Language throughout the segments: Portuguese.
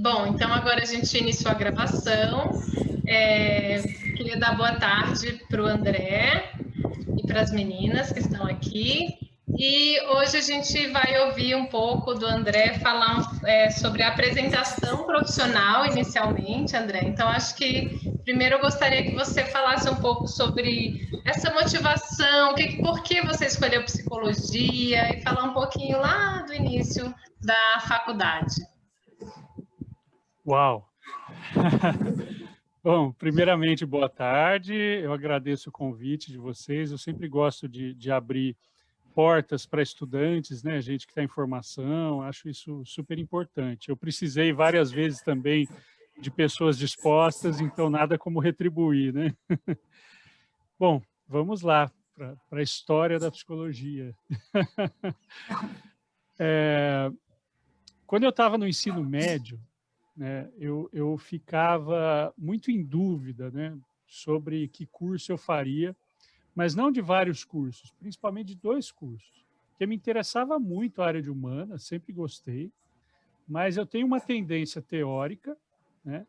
Bom, então agora a gente iniciou a gravação. Queria dar boa tarde para o André e para as meninas que estão aqui. E hoje a gente vai ouvir um pouco do André falar sobre a apresentação profissional inicialmente, André. Então, acho que primeiro eu gostaria que você falasse um pouco sobre essa motivação, por que você escolheu psicologia e falar um pouquinho lá do início da faculdade. Uau! Bom, primeiramente, boa tarde. Eu agradeço o convite de vocês. Eu sempre gosto de abrir portas para estudantes, né? Gente que está em formação. Acho isso super importante. Eu precisei várias vezes também de pessoas dispostas, então nada como retribuir, né? Bom, vamos lá para a história da psicologia. Quando eu estava no ensino médio, né, eu ficava muito em dúvida, né, sobre que curso eu faria, mas não de vários cursos, principalmente de 2 cursos, porque me interessava muito a área de humanas, sempre gostei, mas eu tenho uma tendência teórica, né,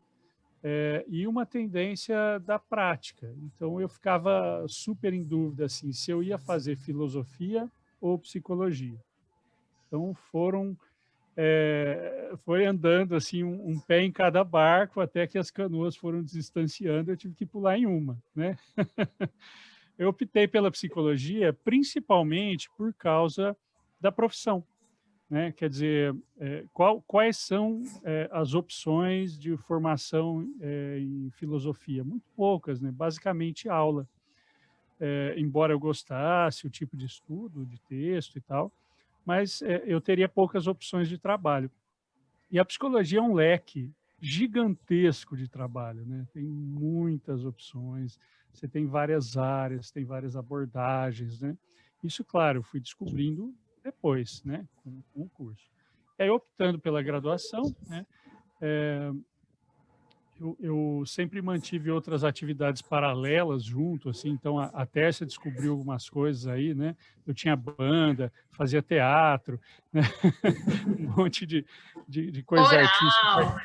e uma tendência da prática. Então eu ficava super em dúvida assim, se eu ia fazer filosofia ou psicologia. Então foi andando assim um pé em cada barco até que as canoas foram distanciando, eu tive que pular em uma, né? Eu optei pela psicologia principalmente por causa da profissão, né? Quer dizer, quais são as opções de formação em filosofia? Muito poucas, né? Basicamente aula. Embora eu gostasse o tipo de estudo, de texto e tal, mas eu teria poucas opções de trabalho. E a psicologia é um leque gigantesco de trabalho, né? Tem muitas opções, você tem várias áreas, tem várias abordagens, né? Isso, claro, eu fui descobrindo depois, né? Com o curso. E aí, optando pela graduação, né? Eu sempre mantive outras atividades paralelas junto, assim, então a Tércia descobriu algumas coisas aí, né? Eu tinha banda, fazia teatro, né? Um monte de coisas artísticas,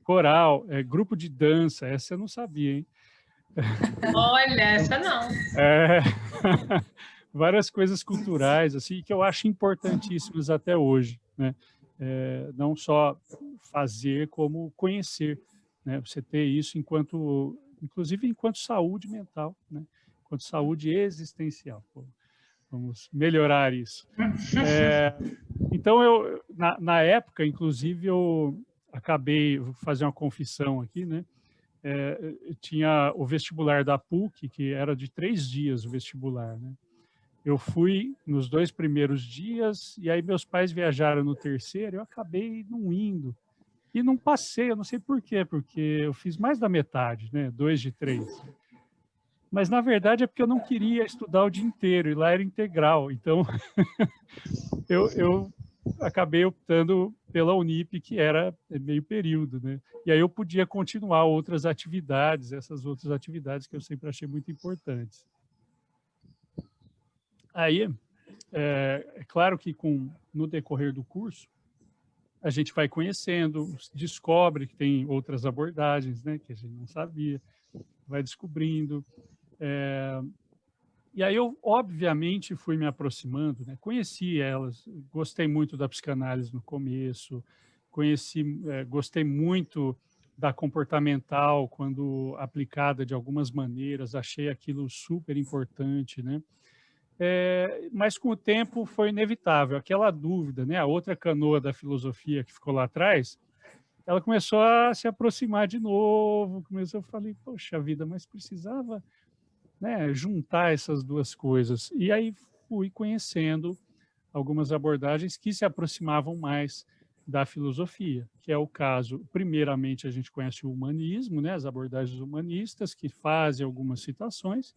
Coral! coral, grupo de dança, essa eu não sabia, hein? Olha, essa não. É, várias coisas culturais, assim, que eu acho importantíssimas até hoje, né? Não só fazer, como conhecer, né? Você ter isso enquanto, inclusive enquanto saúde mental, né? Enquanto saúde existencial. Pô, vamos melhorar isso. Então, na época, inclusive, eu acabei, vou fazer uma confissão aqui, né? Tinha o vestibular da PUC, que era de 3 dias o vestibular, né? Eu fui nos 2 primeiros dias, e aí meus pais viajaram no terceiro, eu acabei não indo. E não passei, eu não sei por quê, porque eu fiz mais da metade, né? 2 de 3. Mas, na verdade, é porque eu não queria estudar o dia inteiro, e lá era integral. Então, eu acabei optando pela Unip, que era meio período, né? E aí eu podia continuar outras atividades, essas outras atividades que eu sempre achei muito importantes. Aí, é claro que no decorrer do curso, a gente vai conhecendo, descobre que tem outras abordagens, né, que a gente não sabia, vai descobrindo. E aí eu, obviamente, fui me aproximando, né, conheci elas, gostei muito da psicanálise no começo, gostei muito da comportamental quando aplicada de algumas maneiras, achei aquilo super importante, né? Mas com o tempo foi inevitável, aquela dúvida, né? A outra canoa da filosofia que ficou lá atrás, ela começou a se aproximar de novo, eu falei, poxa vida, mas precisava, né, juntar essas duas coisas. E aí fui conhecendo algumas abordagens que se aproximavam mais da filosofia, que é o caso, primeiramente a gente conhece o humanismo, né, as abordagens humanistas, que fazem algumas citações,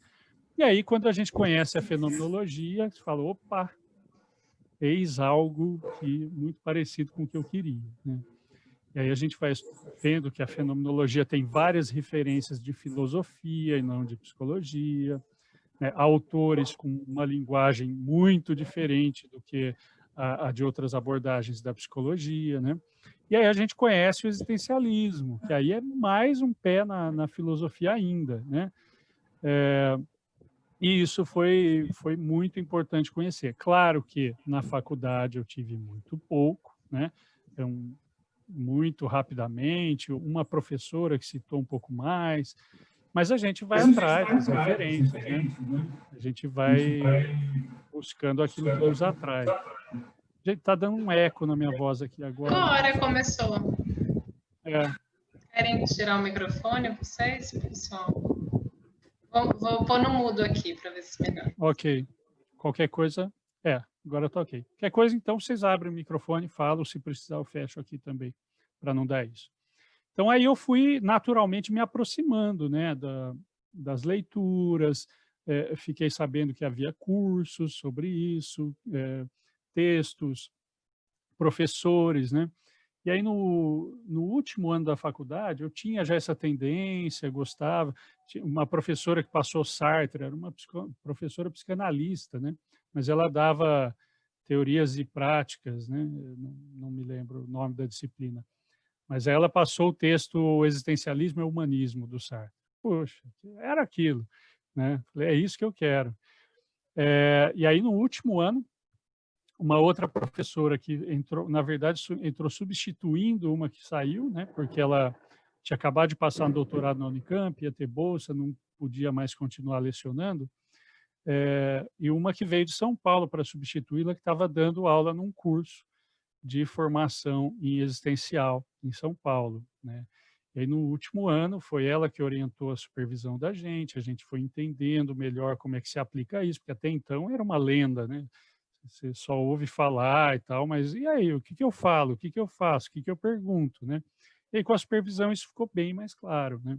e aí quando a gente conhece a fenomenologia, você fala, opa, eis algo que muito parecido com o que eu queria, né? E aí a gente vai vendo que a fenomenologia tem várias referências de filosofia e não de psicologia, né? Autores com uma linguagem muito diferente do que a de outras abordagens da psicologia, né? E aí a gente conhece o existencialismo, que aí é mais um pé na filosofia ainda, né? E isso foi muito importante conhecer. Claro que na faculdade eu tive muito pouco, né? Então, muito rapidamente, uma professora que citou um pouco mais, mas a gente vai atrás das referências, né? A gente vai buscando aquilo que nos atrai. Gente, tá dando um eco na minha voz aqui agora. Agora começou. É. Querem tirar o microfone, vocês, pessoal? Vou pôr no mudo aqui para ver se melhora. Ok. Qualquer coisa... agora tá ok. Qualquer coisa, então, vocês abrem o microfone, falam, se precisar eu fecho aqui também, para não dar isso. Então, aí eu fui naturalmente me aproximando, né, das leituras, fiquei sabendo que havia cursos sobre isso, textos, professores, né? E aí, no último ano da faculdade, eu tinha já essa tendência, gostava. Tinha uma professora que passou Sartre, era uma professora psicanalista, né? Mas ela dava teorias e práticas, né? Não me lembro o nome da disciplina. Mas ela passou o texto O Existencialismo e o Humanismo, do Sartre. Poxa, era aquilo, né? Falei, é isso que eu quero. E aí, no último ano, uma outra professora que entrou, na verdade, entrou substituindo uma que saiu, né? Porque ela tinha acabado de passar um doutorado na Unicamp, ia ter bolsa, não podia mais continuar lecionando. E uma que veio de São Paulo para substituí-la, que estava dando aula num curso de formação em existencial em São Paulo, né? E aí, no último ano, foi ela que orientou a supervisão da gente, a gente foi entendendo melhor como é que se aplica isso, porque até então era uma lenda, né? Você só ouve falar e tal, mas e aí, o que que eu falo, o que que eu faço, o que que eu pergunto, né? E aí, com a supervisão, isso ficou bem mais claro, né?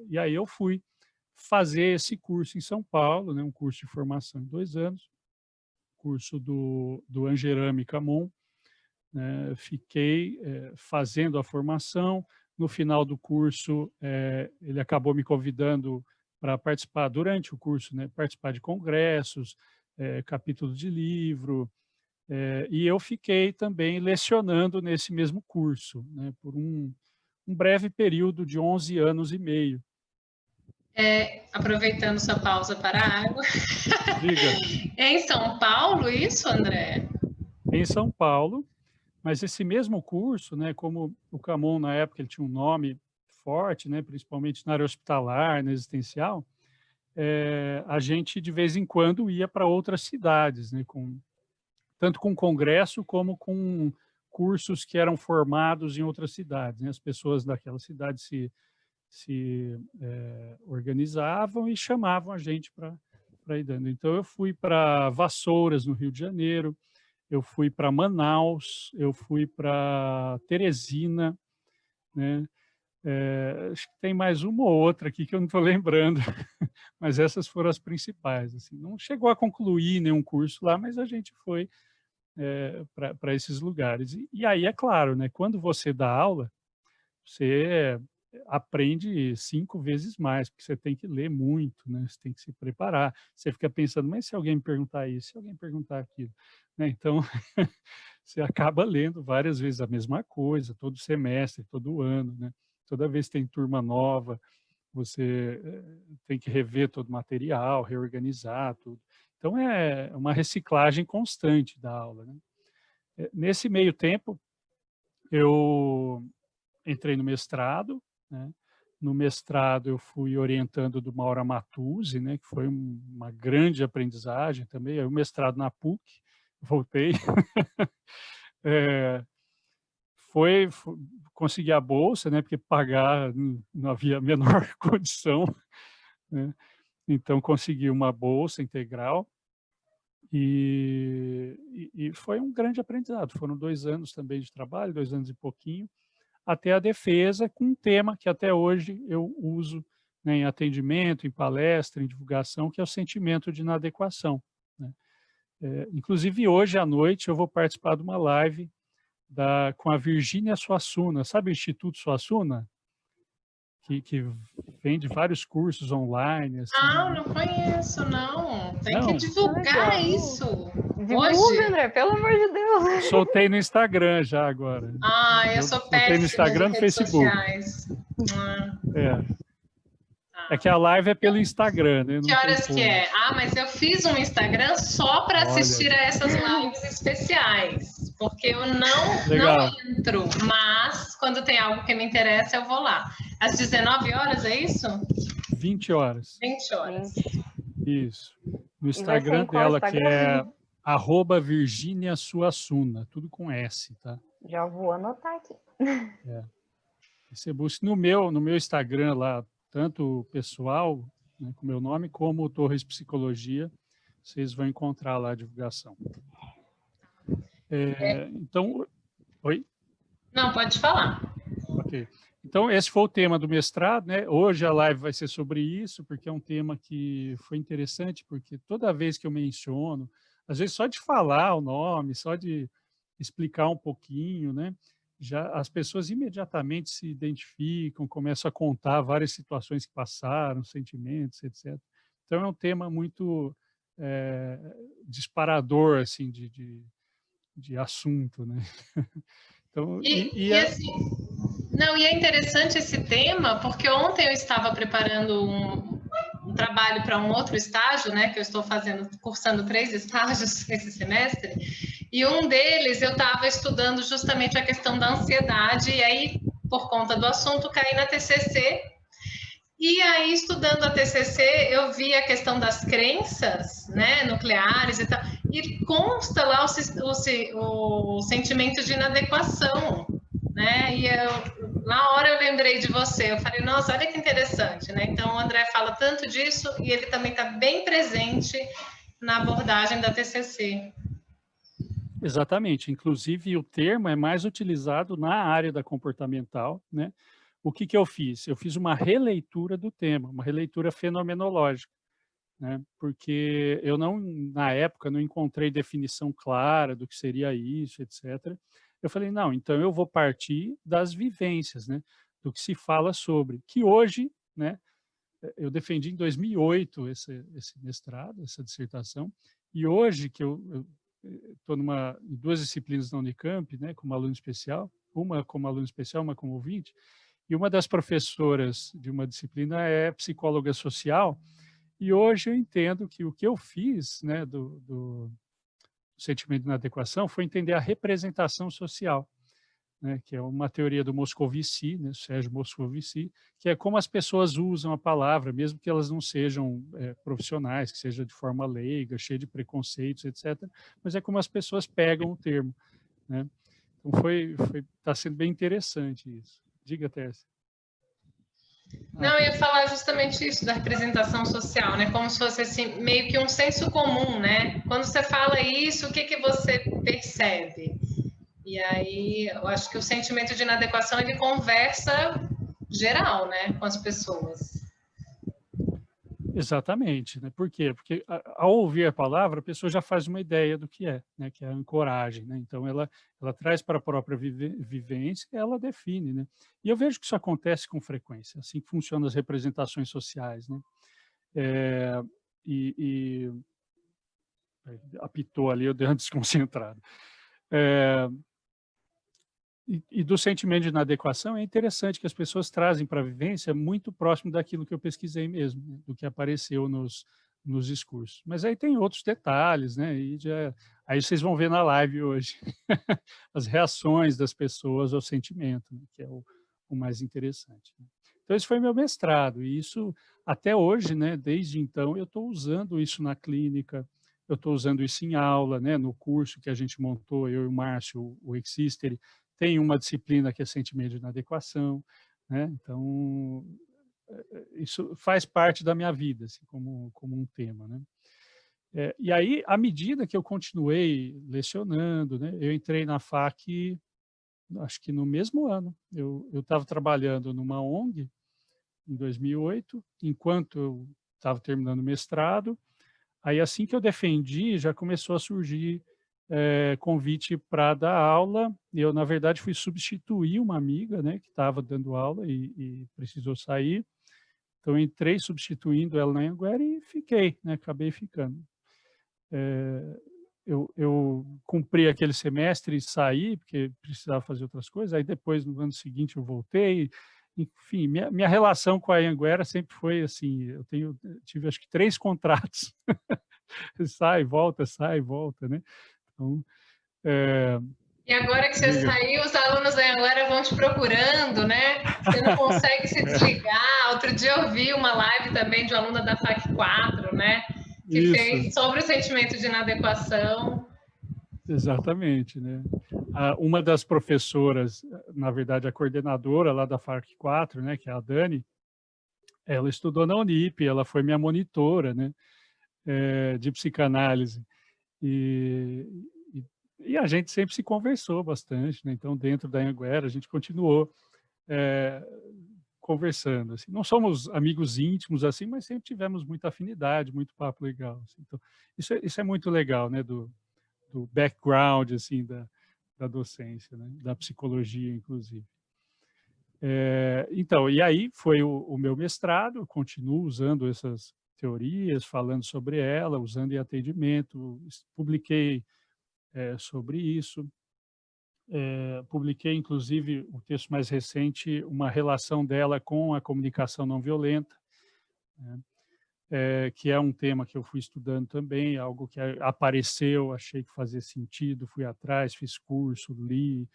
E aí eu fui fazer esse curso em São Paulo, né? Um curso de formação em 2 anos, curso do Angerame Camon, né? Fiquei fazendo a formação. No final do curso, ele acabou me convidando para participar, durante o curso, né? Participar de congressos, capítulos de livro, e eu fiquei também lecionando nesse mesmo curso, né? Por um breve período de 11 anos e meio. Aproveitando sua pausa para a água. Diga. É em São Paulo isso, André? Em São Paulo, mas esse mesmo curso, né, como o Camon na época ele tinha um nome forte, né, principalmente na área hospitalar, na existencial, a gente de vez em quando ia para outras cidades, né, tanto com congresso como com cursos que eram formados em outras cidades, né? As pessoas daquela cidade se organizavam e chamavam a gente para ir dando. Então, eu fui para Vassouras, no Rio de Janeiro, eu fui para Manaus, eu fui para Teresina, né? Acho que tem mais uma ou outra aqui que eu não estou lembrando, mas essas foram as principais. Assim. Não chegou a concluir nenhum curso lá, mas a gente foi para esses lugares. E aí, é claro, né, quando você dá aula, você aprende 5 vezes mais, porque você tem que ler muito, né? Você tem que se preparar. Você fica pensando, mas se alguém me perguntar isso, se alguém perguntar aquilo, né? Então, você acaba lendo várias vezes a mesma coisa, todo semestre, todo ano, né? Toda vez que tem turma nova, você tem que rever todo o material, reorganizar tudo. Então, é uma reciclagem constante da aula, né? Nesse meio tempo, eu entrei no mestrado, né? No mestrado, eu fui orientando do Mauro Amatuzzi, né? Que foi uma grande aprendizagem também. Aí, o mestrado na PUC, voltei. Consegui a bolsa, né? Porque pagar não havia a menor condição, né? Então, consegui uma bolsa integral. E foi um grande aprendizado. Foram 2 anos também de trabalho, 2 anos e pouquinho, até a defesa, com um tema que até hoje eu uso, né, em atendimento, em palestra, em divulgação, que é o sentimento de inadequação, né? Inclusive, hoje à noite eu vou participar de uma live com a Virgínia Suassuna. Sabe o Instituto Suassuna? Que vende vários cursos online, assim. Ah, não conheço, não. Tem que Não, divulgar isso. Divulga, Hoje. André, pelo amor de Deus. soltei no Instagram já agora. Ah, eu sou Soltei no péssima de Instagram e no redes Facebook. sociais. É que a live é pelo Instagram, né? Não Que tem horas que como. é? Ah, mas eu fiz um Instagram só para assistir a essas lives especiais, porque eu não Legal. entro, mas quando tem algo que me interessa, eu vou lá. Às 19 horas, é isso? 20 horas. 20 horas. Isso. No E vai ser Instagram em qual dela, que é Instagram? @Virginia Suassuna, tudo com S, tá? Já vou anotar aqui. Você busca no meu Instagram lá, tanto o pessoal, né, com meu nome, como o Torres Psicologia, vocês vão encontrar lá a divulgação. Então, oi? Não, pode falar. Ok. Então, esse foi o tema do mestrado, né? Hoje a live vai ser sobre isso, porque é um tema que foi interessante, porque toda vez que eu menciono, às vezes só de falar o nome, só de explicar um pouquinho, né? Já as pessoas imediatamente se identificam, começam a contar várias situações que passaram, sentimentos, etc. Então, é um tema muito disparador, assim, de assunto, né? Então, Assim, não, e é interessante esse tema, porque ontem eu estava preparando um trabalho para um outro estágio, né? Que eu estou cursando 3 estágios esse semestre, e um deles eu estava estudando justamente a questão da ansiedade, e aí, por conta do assunto, caí na TCC. E aí, estudando a TCC, eu vi a questão das crenças, né, nucleares e tal, e consta lá o sentimento de inadequação, né? E na hora eu lembrei de você, eu falei, nossa, olha que interessante, né? Então, o André fala tanto disso e ele também está bem presente na abordagem da TCC. Exatamente. Inclusive, o termo é mais utilizado na área da comportamental, né? O que eu fiz? Eu fiz uma releitura do tema, uma releitura fenomenológica, né? Porque eu não, na época, não encontrei definição clara do que seria isso, etc. Eu falei, não, então eu vou partir das vivências, né? Do que se fala sobre, que hoje, né? Eu defendi em 2008 esse mestrado, essa dissertação, e hoje que eu estou em 2 disciplinas da Unicamp, né, como aluno especial, uma como aluno especial, uma como ouvinte, e uma das professoras de uma disciplina é psicóloga social, e hoje eu entendo que o que eu fiz, né, do sentimento de inadequação foi entender a representação social, né, que é uma teoria do Moscovici, né, Sérgio Moscovici, que é como as pessoas usam a palavra, mesmo que elas não sejam profissionais, que seja de forma leiga, cheia de preconceitos, etc., mas é como as pessoas pegam o termo, né? Então está sendo bem interessante isso. Diga, Tércia. Não, eu ia falar justamente isso da representação social, né? Como se fosse assim, meio que um senso comum, né? Quando você fala isso, o que você percebe? E aí, eu acho que o sentimento de inadequação, ele conversa geral, né, com as pessoas. Exatamente, né? Por quê? Porque ao ouvir a palavra, a pessoa já faz uma ideia do que é, né? Que é a ancoragem, né? Então, ela traz para a própria vivência e ela define, né? E eu vejo que isso acontece com frequência, assim que funcionam as representações sociais, né? Apitou ali, eu dei uma desconcentrada. E do sentimento de inadequação, é interessante que as pessoas trazem para a vivência muito próximo daquilo que eu pesquisei mesmo, né, do que apareceu nos discursos. Mas aí tem outros detalhes, né? Aí vocês vão ver na live hoje as reações das pessoas ao sentimento, né, que é o mais interessante. Né? Então, esse foi meu mestrado, e isso, até hoje, né, desde então, eu estou usando isso na clínica, eu estou usando isso em aula, né, no curso que a gente montou, eu e o Márcio, o Existere, tem uma disciplina que é sentimento de inadequação, né? Então, isso faz parte da minha vida, assim, como um tema, né? E aí, à medida que eu continuei lecionando, né, eu entrei na FAC, acho que no mesmo ano. Eu estava trabalhando numa ONG em 2008, enquanto eu estava terminando o mestrado. Aí, assim que eu defendi, já começou a surgir convite para dar aula. Eu, na verdade, fui substituir uma amiga, né, que estava dando aula e precisou sair. Então, entrei substituindo ela na Anhanguera e fiquei, né? Acabei ficando. Eu cumpri aquele semestre e saí, porque precisava fazer outras coisas, aí depois, no ano seguinte, eu voltei. Enfim, minha relação com a Anhanguera sempre foi assim, tive acho que 3 contratos, sai, volta, né? Então, E agora que você diga. saiu, os alunos da Anhanguera vão te procurando, né? Você não consegue se desligar. Outro dia eu vi uma live também de uma aluna da FAC 4, né? Que Isso, fez sobre o sentimento de inadequação. exatamente, né? Uma das professoras, na verdade, a coordenadora lá da FARC 4, né, que é a Dani, ela estudou na Unip, ela foi minha monitora, né, de psicanálise. E, e a gente sempre se conversou bastante, né? Então, dentro da Anhanguera, a gente continuou conversando. Assim. Não somos amigos íntimos, assim, mas sempre tivemos muita afinidade, muito papo legal. Assim. Então, isso é muito legal, né? Do background, assim, da docência, né? Da psicologia, inclusive. Então, e aí foi o meu mestrado, eu continuo usando essas teorias, falando sobre ela, usando em atendimento, publiquei sobre isso. Publiquei, inclusive, o texto mais recente, uma relação dela com a comunicação não violenta, né? Que é um tema que eu fui estudando também, algo que apareceu, achei que fazia sentido, fui atrás, fiz curso, li,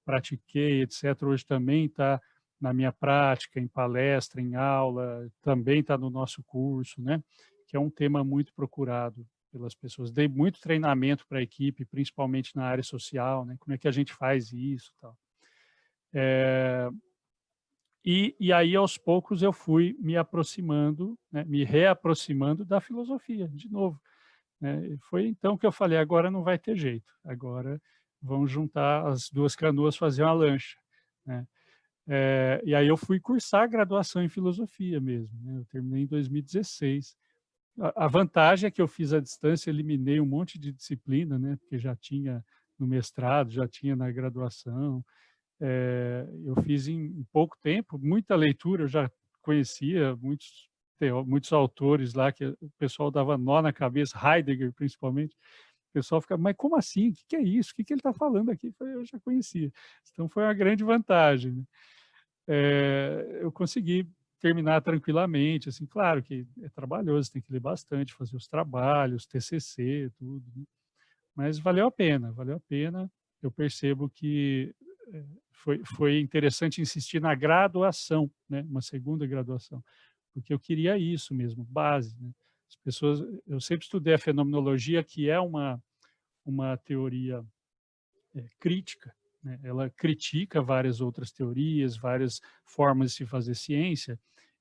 pratiquei, etc. Hoje também está na minha prática, em palestra, em aula, também está no nosso curso, né? Que é um tema muito procurado pelas pessoas. Dei muito treinamento para a equipe, principalmente na área social, né? Como é que a gente faz isso, tal. E aí, aos poucos, eu fui me aproximando, né? Me reaproximando da filosofia, de novo, né? Foi então que eu falei, agora não vai ter jeito, agora vamos juntar as 2 canoas, fazer uma lancha, né? E aí eu fui cursar a graduação em filosofia mesmo, né? Eu terminei em 2016. A vantagem é que eu fiz à distância, eliminei um monte de disciplina, né? Porque já tinha no mestrado, já tinha na graduação. Eu fiz em pouco tempo, muita leitura, eu já conhecia muitos autores lá, que o pessoal dava nó na cabeça, Heidegger principalmente. O pessoal ficava, mas como assim? O que é isso? O que ele está falando aqui? Eu já conhecia. Então foi uma grande vantagem, né? Eu consegui terminar tranquilamente, assim, claro que é trabalhoso, tem que ler bastante, fazer os trabalhos, TCC, tudo, né? Mas valeu a pena, valeu a pena. Eu percebo que foi interessante insistir na graduação, né? Uma segunda graduação, porque eu queria isso mesmo, base, né? As pessoas, eu sempre estudei a fenomenologia, que é uma teoria crítica, né? Ela critica várias outras teorias, várias formas de se fazer ciência,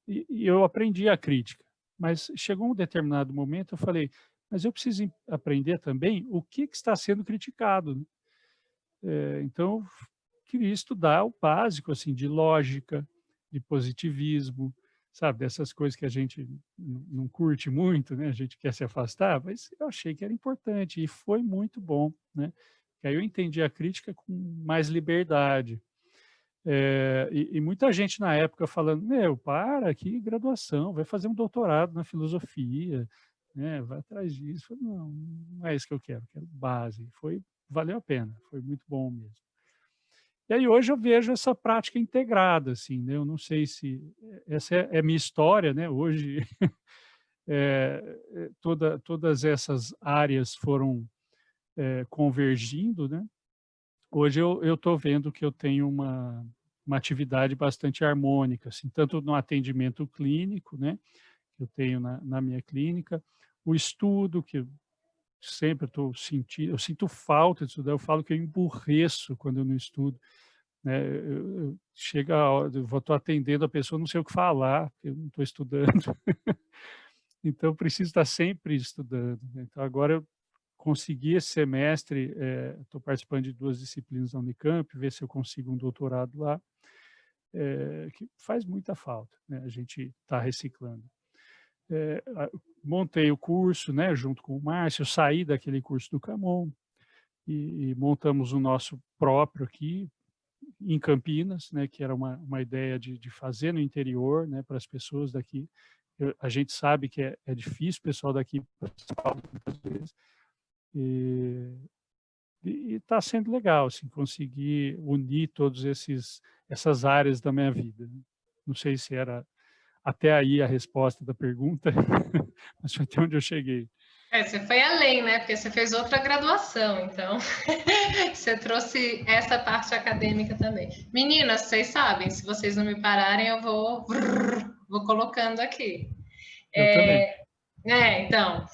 e eu aprendi a crítica. Mas chegou um determinado momento, eu falei, mas eu preciso aprender também o que está sendo criticado, né? Então, queria estudar o básico, assim, de lógica, de positivismo, sabe, dessas coisas que a gente não curte muito, né? A gente quer se afastar, mas eu achei que era importante e foi muito bom, né? Que aí eu entendi a crítica com mais liberdade. E muita gente na época falando, meu, para, que graduação, vai fazer um doutorado na filosofia, né? Vai atrás disso. Eu falei, não é isso que eu quero base. Valeu a pena, foi muito bom mesmo. E aí hoje eu vejo essa prática integrada, assim, né? Eu não sei se essa é a minha história, né? Hoje todas essas áreas foram convergindo, né? Hoje eu estou vendo que eu tenho uma atividade bastante harmônica, assim, tanto no atendimento clínico, né? Que eu tenho na minha clínica, o estudo que sempre estou sentindo, eu sinto falta de estudar, eu falo que eu emburreço quando eu não estudo, né? Chega a hora, eu estou atendendo a pessoa, não sei o que falar, eu não estou estudando. Então, eu preciso estar sempre estudando, né? Então, agora eu consegui esse semestre, estou participando de 2 disciplinas na Unicamp, ver se eu consigo um doutorado lá, que faz muita falta, né? A gente está reciclando. Montei o curso, né, junto com o Márcio, saí daquele curso do Camon e montamos o nosso próprio aqui, em Campinas, né, que era uma ideia de fazer no interior, né, para as pessoas daqui. A gente sabe que é difícil o pessoal daqui para São Paulo, muitas vezes, e está sendo legal, assim, conseguir unir todos essas áreas da minha vida, né? Não sei se era até aí a resposta da pergunta, mas foi até onde eu cheguei. Você foi além, né? Porque você fez outra graduação, então você trouxe essa parte acadêmica também. Meninas, vocês sabem, se vocês não me pararem, eu vou colocando aqui. Eu também. Então.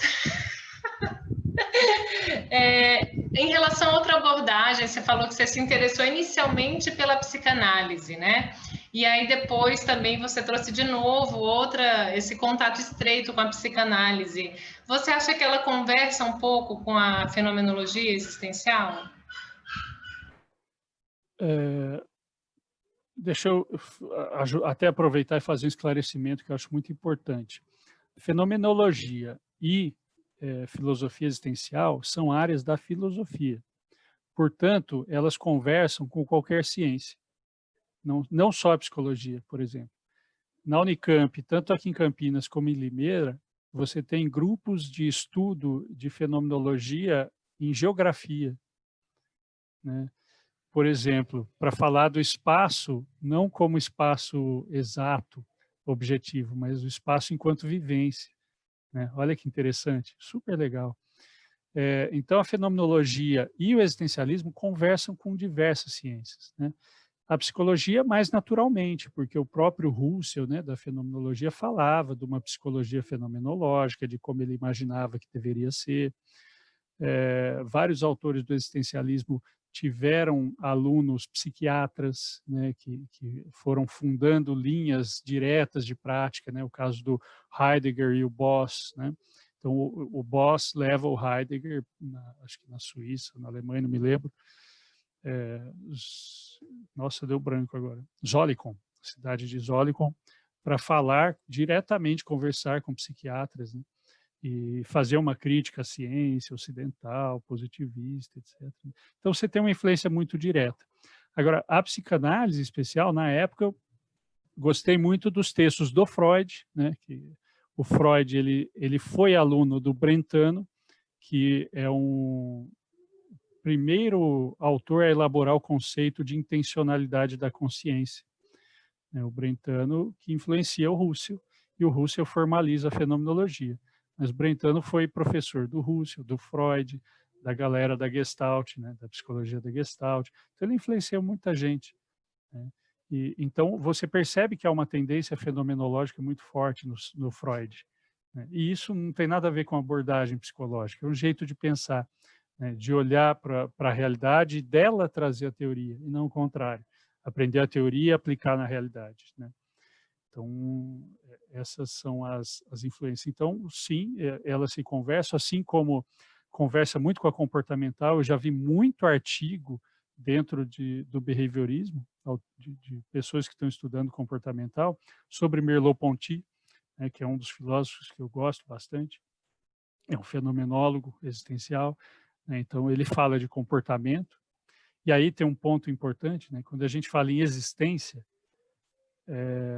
Em relação a outra abordagem, você falou que você se interessou inicialmente pela psicanálise, né? E aí depois também você trouxe de novo esse contato estreito com a psicanálise. Você acha que ela conversa um pouco com a fenomenologia existencial? Deixa eu até aproveitar e fazer um esclarecimento que eu acho muito importante. Fenomenologia e filosofia existencial são áreas da filosofia. Portanto, elas conversam com qualquer ciência, não só a psicologia, por exemplo. Na Unicamp, tanto aqui em Campinas como em Limeira, você tem grupos de estudo de fenomenologia em geografia, né? Por exemplo, para falar do espaço, não como espaço exato, objetivo, mas o espaço enquanto vivência, né? Olha que interessante, super legal. Então, a fenomenologia e o existencialismo conversam com diversas ciências, né? A psicologia mais naturalmente, porque o próprio Husserl, né, da fenomenologia, falava de uma psicologia fenomenológica, de como ele imaginava que deveria ser. Vários autores do existencialismo tiveram alunos psiquiatras, né, que foram fundando linhas diretas de prática, né, o caso do Heidegger e o Boss, né? Então, o Boss leva o Heidegger, acho que na Suíça, na Alemanha, não me lembro, nossa, deu branco agora, Zolikon, cidade de Zolikon, para falar diretamente, conversar com psiquiatras, né? E fazer uma crítica à ciência ocidental, positivista, etc. Então, você tem uma influência muito direta. Agora, a psicanálise especial, na época, eu gostei muito dos textos do Freud, né? Que o Freud ele foi aluno do Brentano, que é um primeiro autor a elaborar o conceito de intencionalidade da consciência, né? O Brentano que influencia o Husserl, e o Husserl formaliza a fenomenologia. Mas Brentano foi professor do Husserl, do Freud, da galera da Gestalt, né, da psicologia da Gestalt. Então, ele influenciou muita gente, né? Então, você percebe que há uma tendência fenomenológica muito forte no Freud, né? E isso não tem nada a ver com abordagem psicológica, é um jeito de pensar, né, de olhar para a realidade e dela trazer a teoria, e não o contrário. Aprender a teoria e aplicar na realidade, né? Então, essas são as influências. Então, sim, elas se conversam, assim como conversa muito com a comportamental. Eu já vi muito artigo dentro do behaviorismo, de pessoas que estão estudando comportamental, sobre Merleau-Ponty, né, que é um dos filósofos que eu gosto bastante. É um fenomenólogo existencial, né? Então, ele fala de comportamento. E aí tem um ponto importante, né? Quando a gente fala em existência,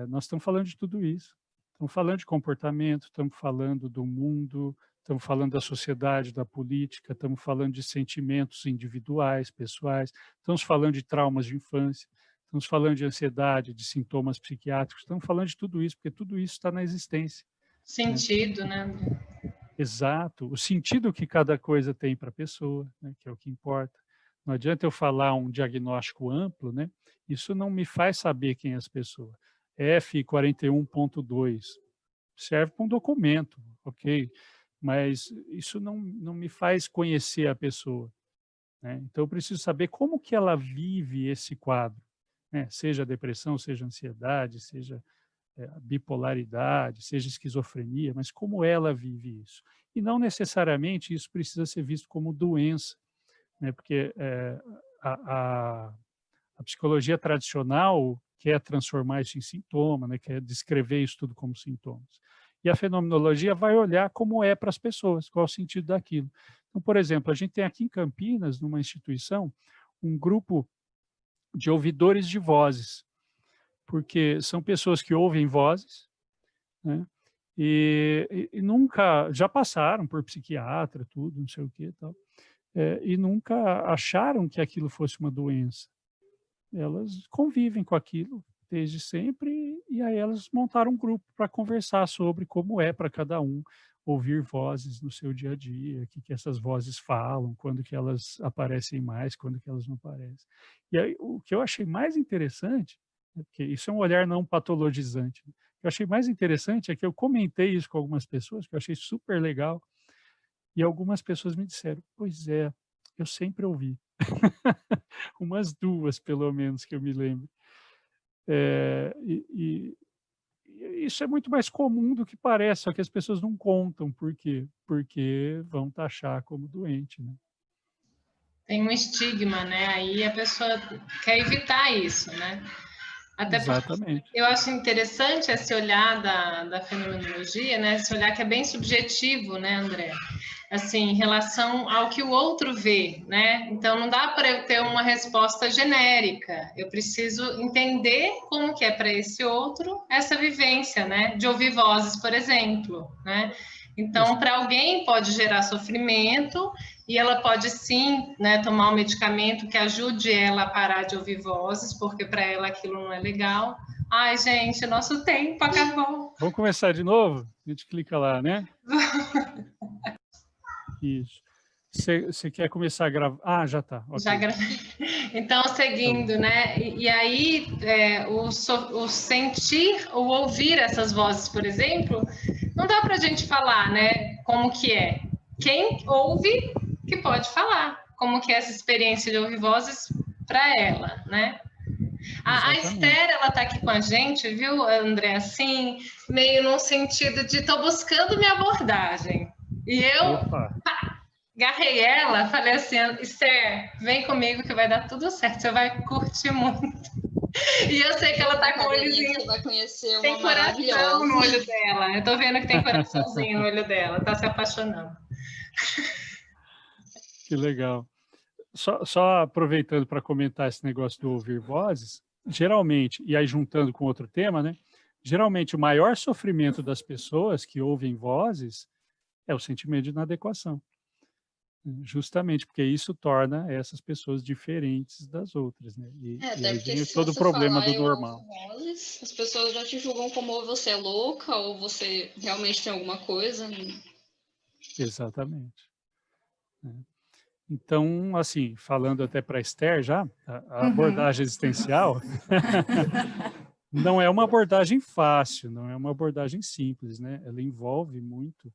nós estamos falando de tudo isso. Estamos falando de comportamento, estamos falando do mundo, estamos falando da sociedade, da política, estamos falando de sentimentos individuais, pessoais, estamos falando de traumas de infância, estamos falando de ansiedade, de sintomas psiquiátricos, estamos falando de tudo isso, porque tudo isso está na existência. Sentido, né? Exato, o sentido que cada coisa tem para a pessoa, né, que é o que importa. Não adianta eu falar um diagnóstico amplo, né? Isso não me faz saber quem é as pessoas. F41.2 serve para um documento, ok? Mas isso não me faz conhecer a pessoa, né? Então, eu preciso saber como que ela vive esse quadro, né? Seja depressão, seja ansiedade, seja bipolaridade, seja esquizofrenia, mas como ela vive isso. E não necessariamente isso precisa ser visto como doença, né? Porque a psicologia tradicional quer transformar isso em sintoma, né? Quer descrever isso tudo como sintomas. E a fenomenologia vai olhar como é para as pessoas, qual é o sentido daquilo. Então, por exemplo, a gente tem aqui em Campinas, numa instituição, um grupo de ouvidores de vozes, porque são pessoas que ouvem vozes, né? E nunca, já passaram por psiquiatra, tudo, não sei o que, tal, e nunca acharam que aquilo fosse uma doença. Elas convivem com aquilo desde sempre, e aí elas montaram um grupo para conversar sobre como é para cada um ouvir vozes no seu dia a dia, o que que essas vozes falam, quando que elas aparecem mais, quando que elas não aparecem. E aí, o que eu achei mais interessante, né, porque isso é um olhar não patologizante, né, o que eu achei mais interessante é que eu comentei isso com algumas pessoas, que eu achei super legal, e algumas pessoas me disseram: "Pois é, eu sempre ouvi". Umas 2 pelo menos que eu me lembro. E isso é muito mais comum do que parece, só que as pessoas não contam. Por quê? Porque vão taxar como doente, né. Tem um estigma, né? Aí a pessoa quer evitar isso, né? Até porque Exatamente. eu acho interessante esse olhar da fenomenologia, né? Esse olhar que é bem subjetivo, né, André? Assim, em relação ao que o outro vê, né? Então, não dá para eu ter uma resposta genérica. Eu preciso entender como que é para esse outro essa vivência, né? De ouvir vozes, por exemplo, né? Então, para alguém pode gerar sofrimento e ela pode sim, né, tomar um medicamento que ajude ela a parar de ouvir vozes, porque para ela aquilo não é legal. Ai, gente, nosso tempo acabou. Vamos começar de novo? A gente clica lá, né? Isso. Você quer começar a gravar? Ah, já está, Já ok. gravei. Então, Tá bom. seguindo, né? E aí, o sentir, o ouvir essas vozes, por exemplo, não dá para a gente falar, né? Como que é. Quem ouve que pode falar como que é essa experiência de ouvir vozes para ela, né? A Exatamente. Esther, ela tá aqui com a gente, viu, André? Assim, meio num sentido de tô buscando minha abordagem. E eu Opa, agarrei ela, falei assim, Esther, vem comigo que vai dar tudo certo, você vai curtir muito. E eu sei que ela tá com o olhozinho. Você vai conhecer uma Tem coração maravilhosa. no olho dela. Eu tô vendo que tem coraçãozinho no olho dela, tá se apaixonando. que legal. Só aproveitando para comentar esse negócio do ouvir vozes, geralmente, e aí juntando com outro tema, né? Geralmente o maior sofrimento das pessoas que ouvem vozes é o sentimento de inadequação. Justamente porque isso torna essas pessoas diferentes das outras, né? E Até aí porque vem se todo o você problema falar do eu ouço normal. vozes, as pessoas já te julgam como ou você é louca ou você realmente tem alguma coisa. Exatamente. Né? Então, assim, falando até para a Esther já, a abordagem existencial não é uma abordagem fácil, não é uma abordagem simples, né? Ela envolve muito,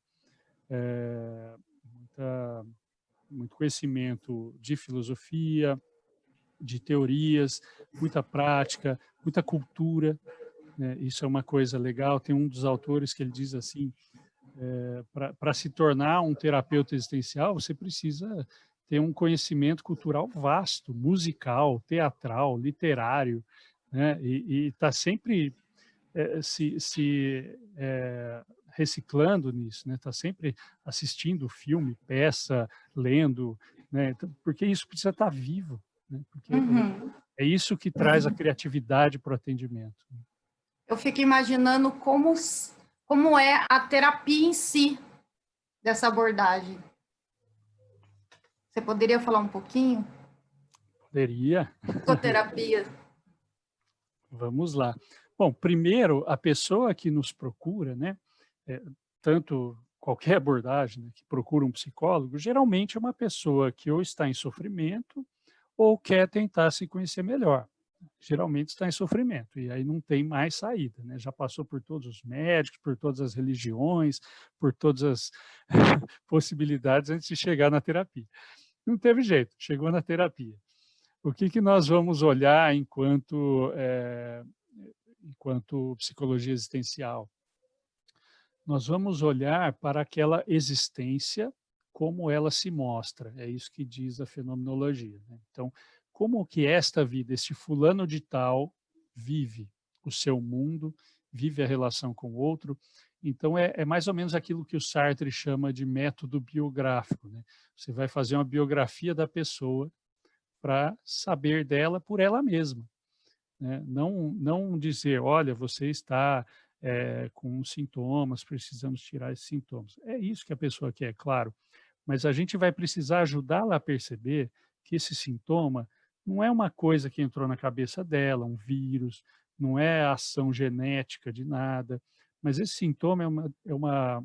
muito conhecimento de filosofia, de teorias, muita prática, muita cultura, né? Isso é uma coisa legal. Tem um dos autores que ele diz assim, para se tornar um terapeuta existencial, você precisa ter um conhecimento cultural vasto, musical, teatral, literário, né? E está sempre reciclando nisso, né? Está sempre assistindo filme, peça, lendo, né? Então, porque isso precisa estar vivo, né? Porque é isso que traz a criatividade para o atendimento. Eu fico imaginando como é a terapia em si dessa abordagem. Você poderia falar um pouquinho? Poderia. Psicoterapia. Vamos lá. Bom, primeiro, a pessoa que nos procura, né, tanto qualquer abordagem, né, que procura um psicólogo, geralmente é uma pessoa que ou está em sofrimento ou quer tentar se conhecer melhor. Geralmente está em sofrimento, e aí não tem mais saída, né? Já passou por todos os médicos, por todas as religiões, por todas as possibilidades antes de chegar na terapia. Não teve jeito, chegou na terapia. O que que nós vamos olhar enquanto psicologia existencial? Nós vamos olhar para aquela existência como ela se mostra, é isso que diz a fenomenologia, né? Então, como que esta vida, este fulano de tal, vive o seu mundo, vive a relação com o outro. Então, é mais ou menos aquilo que o Sartre chama de método biográfico, né? Você vai fazer uma biografia da pessoa para saber dela por ela mesma, né? Não dizer, olha, você está com sintomas, precisamos tirar esses sintomas. É isso que a pessoa quer, claro, mas a gente vai precisar ajudá-la a perceber que esse sintoma não é uma coisa que entrou na cabeça dela, um vírus, não é a ação genética de nada, mas esse sintoma é uma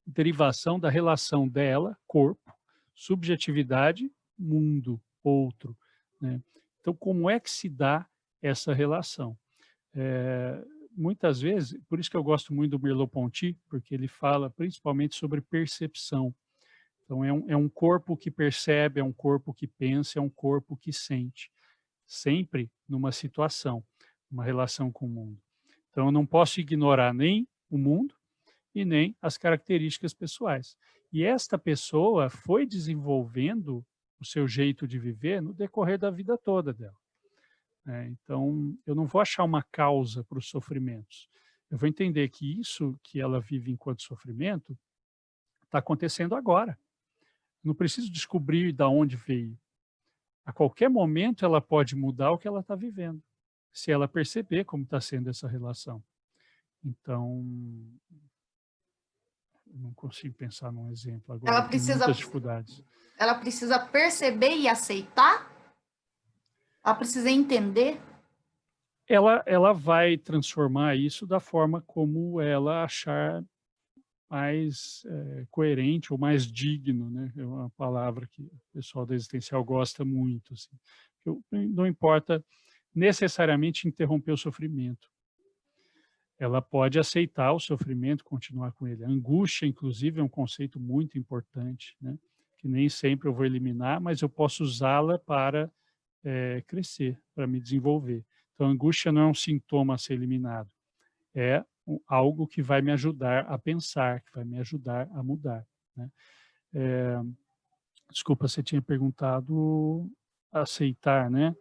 derivação da relação dela, corpo, subjetividade, mundo, outro, né? Então, como é que se dá essa relação? Muitas vezes, por isso que eu gosto muito do Merleau-Ponty, porque ele fala principalmente sobre percepção. Então, é um corpo que percebe, é um corpo que pensa, é um corpo que sente, sempre numa situação, uma relação com o mundo. Então, eu não posso ignorar nem o mundo e nem as características pessoais. E esta pessoa foi desenvolvendo o seu jeito de viver no decorrer da vida toda dela. Então, eu não vou achar uma causa para os sofrimentos. Eu vou entender que isso que ela vive enquanto sofrimento está acontecendo agora. Não preciso descobrir de onde veio. A qualquer momento ela pode mudar o que ela está vivendo, se ela perceber como está sendo essa relação. Então, eu não consigo pensar num exemplo agora. Ela precisa, tem muitas dificuldades. Ela precisa perceber e aceitar? Ela precisa entender? Ela vai transformar isso da forma como ela achar mais coerente ou mais digno, né? É uma palavra que o pessoal da existencial gosta muito. Assim. Não importa necessariamente interromper o sofrimento. Ela pode aceitar o sofrimento, continuar com ele. A angústia, inclusive, é um conceito muito importante, né? Que nem sempre eu vou eliminar, mas eu posso usá-la para crescer, para me desenvolver. Então, a angústia não é um sintoma a ser eliminado. É algo que vai me ajudar a pensar, que vai me ajudar a mudar, né? Desculpa, você tinha perguntado aceitar, né?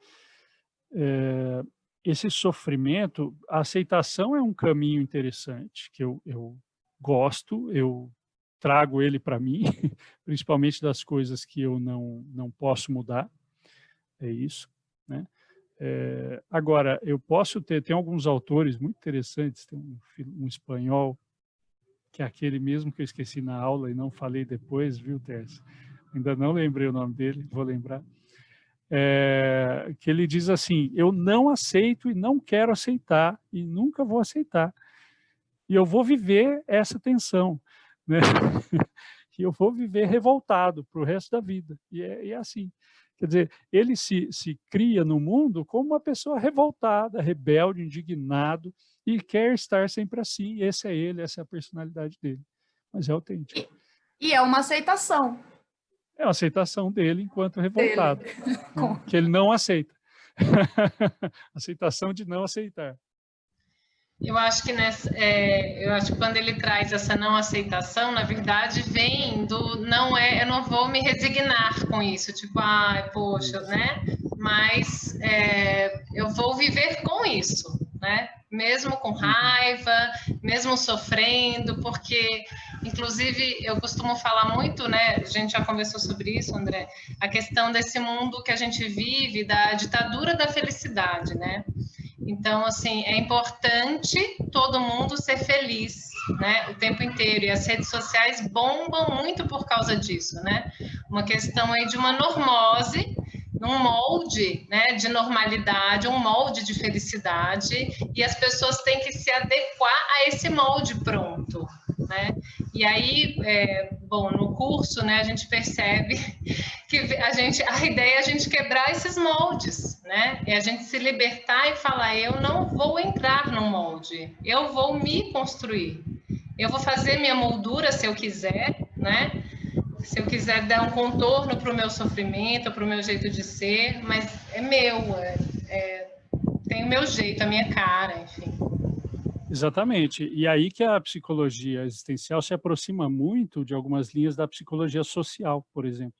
Esse sofrimento, a aceitação é um caminho interessante, que eu gosto, eu trago ele para mim, principalmente das coisas que eu não posso mudar, é isso, né? Agora, eu posso tem alguns autores muito interessantes, tem um espanhol, que é aquele mesmo que eu esqueci na aula e não falei depois, viu, Tércio? Ainda não lembrei o nome dele, vou lembrar. Que ele diz assim, eu não aceito e não quero aceitar e nunca vou aceitar. E eu vou viver essa tensão, né? E eu vou viver revoltado para o resto da vida. E é assim. Quer dizer, ele se cria no mundo como uma pessoa revoltada, rebelde, indignado, e quer estar sempre assim. Esse é ele, essa é a personalidade dele. Mas é autêntico. E é uma aceitação. É uma aceitação dele enquanto revoltado, né? Que ele não aceita. Aceitação de não aceitar. Eu acho que quando ele traz essa não aceitação, na verdade, vem do eu não vou me resignar com isso, tipo, poxa, né? Mas eu vou viver com isso, né? Mesmo com raiva, mesmo sofrendo, porque, inclusive, eu costumo falar muito, né? A gente já conversou sobre isso, André, a questão desse mundo que a gente vive, da ditadura da felicidade, né? Então, assim, é importante todo mundo ser feliz, né, o tempo inteiro. E as redes sociais bombam muito por causa disso, né? Uma questão aí de uma normose, um molde, né, de normalidade, um molde de felicidade, e as pessoas têm que se adequar a esse molde pronto, né? E aí, no curso, né, a gente percebe que a ideia é a gente quebrar esses moldes, né? É a gente se libertar e falar, eu não vou entrar no molde, eu vou me construir, eu vou fazer minha moldura se eu quiser, né? Se eu quiser dar um contorno para o meu sofrimento, para o meu jeito de ser, mas é meu, tem o meu jeito, a minha cara, enfim. Exatamente. E aí que a psicologia existencial se aproxima muito de algumas linhas da psicologia social, por exemplo.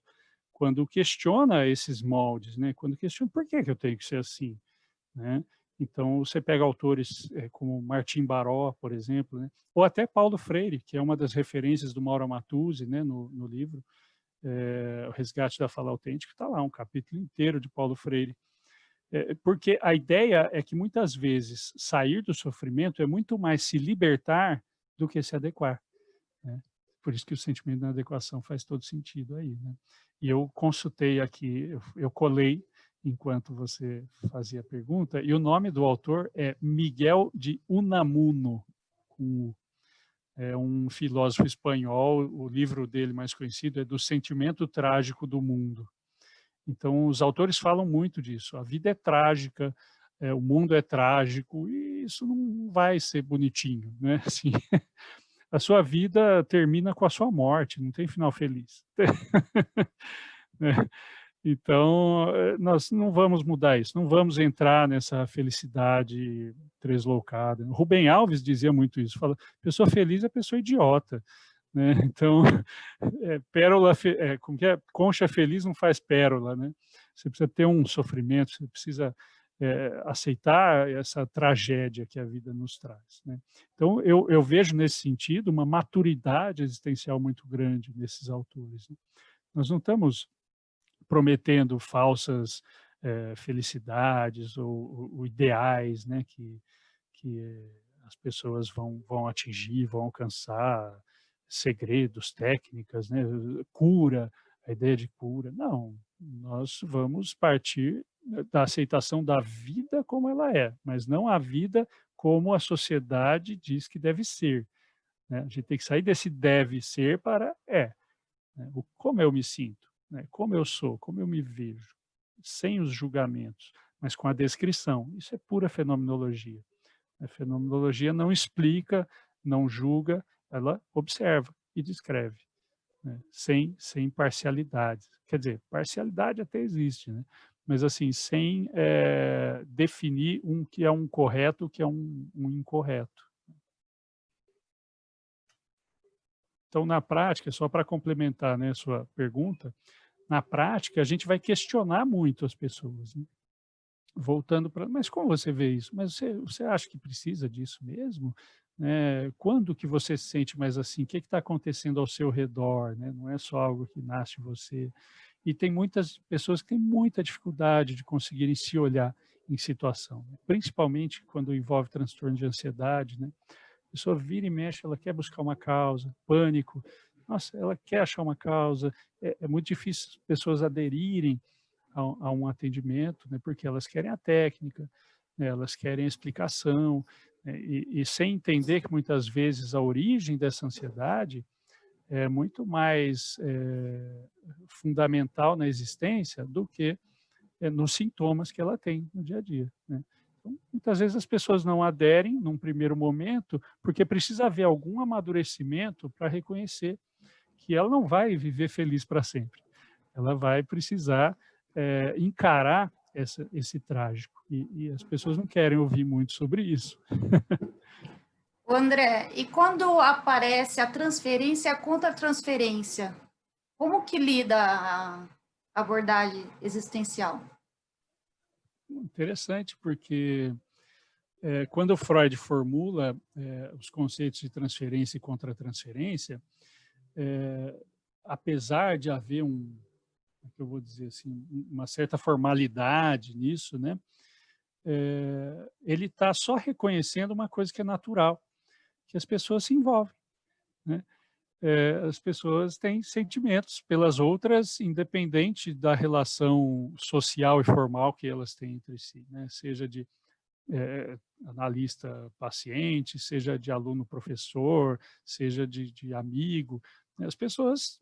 Quando questiona esses moldes, né? Quando questiona por que eu tenho que ser assim, né? Então, você pega autores como Martim Baró, por exemplo, né? Ou até Paulo Freire, que é uma das referências do Mauro Amatuzzi, né? No livro. o Resgate da Fala Autêntica, está lá um capítulo inteiro de Paulo Freire. Porque a ideia é que muitas vezes sair do sofrimento é muito mais se libertar do que se adequar, né? Por isso que o sentimento da adequação faz todo sentido aí, né? E eu consultei aqui, eu colei enquanto você fazia a pergunta, e o nome do autor é Miguel de Unamuno, é um filósofo espanhol. O livro dele mais conhecido é Do Sentimento Trágico do Mundo. Então, os autores falam muito disso. A vida é trágica, o mundo é trágico, e isso não vai ser bonitinho, né? Assim, a sua vida termina com a sua morte, não tem final feliz. Né? Então, nós não vamos mudar isso, não vamos entrar nessa felicidade tresloucada. Rubem Alves dizia muito isso, fala, pessoa feliz é pessoa idiota, né? Então, pérola, como que é? Concha feliz não faz pérola, né? Você precisa ter um sofrimento, você precisa aceitar essa tragédia que a vida nos traz, né? Então, eu vejo nesse sentido uma maturidade existencial muito grande nesses autores, né? Nós não estamos prometendo falsas felicidades ou ideais, né, que as pessoas vão atingir, vão alcançar, segredos, técnicas, né, cura, a ideia de cura. Não, nós vamos partir da aceitação da vida como ela é, mas não a vida como a sociedade diz que deve ser, né? A gente tem que sair desse deve ser para né? Como eu me sinto, né? Como eu sou, como eu me vejo, sem os julgamentos, mas com a descrição. Isso é pura fenomenologia. A fenomenologia não explica, não julga, ela observa e descreve, né? Sem parcialidade. Quer dizer, parcialidade até existe, né? Mas assim, sem definir um que é um correto, o que é um incorreto. Então, na prática, só para complementar, né, a sua pergunta, na prática, a gente vai questionar muito as pessoas, né? Voltando para, mas como você vê isso? Mas você acha que precisa disso mesmo? Quando que você se sente mais assim? O que está acontecendo ao seu redor, né? Não é só algo que nasce em você. E tem muitas pessoas que têm muita dificuldade de conseguirem se olhar em situação, né? Principalmente quando envolve transtorno de ansiedade, né? A pessoa vira e mexe, ela quer buscar uma causa, pânico, nossa, ela quer achar uma causa, é muito difícil as pessoas aderirem a um atendimento, né, porque elas querem a técnica, né, elas querem a explicação, né, e sem entender que muitas vezes a origem dessa ansiedade é muito mais fundamental na existência do que nos sintomas que ela tem no dia a dia, né? Então, muitas vezes as pessoas não aderem num primeiro momento porque precisa haver algum amadurecimento para reconhecer que ela não vai viver feliz para sempre. Ela vai precisar encarar esse trágico. E as pessoas não querem ouvir muito sobre isso. André, e quando aparece a transferência contra a transferência, como que lida a abordagem existencial? Interessante, porque quando o Freud formula os conceitos de transferência e contra-transferência, apesar de haver que eu vou dizer assim, uma certa formalidade nisso, né? Ele está só reconhecendo uma coisa que é natural, que as pessoas se envolvem, né? As pessoas têm sentimentos pelas outras, independente da relação social e formal que elas têm entre si, né? Seja de analista-paciente, seja de aluno-professor, seja de amigo, né? As pessoas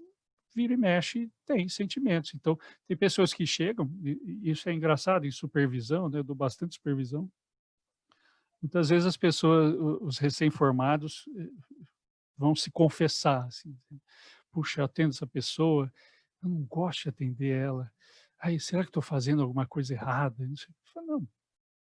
vira e mexe têm sentimentos. Então, tem pessoas que chegam, e isso é engraçado, em supervisão, né? Eu dou bastante supervisão. Muitas vezes as pessoas, os recém-formados, vão se confessar, assim, puxa, eu atendo essa pessoa, eu não gosto de atender ela, aí, será que estou fazendo alguma coisa errada? Não,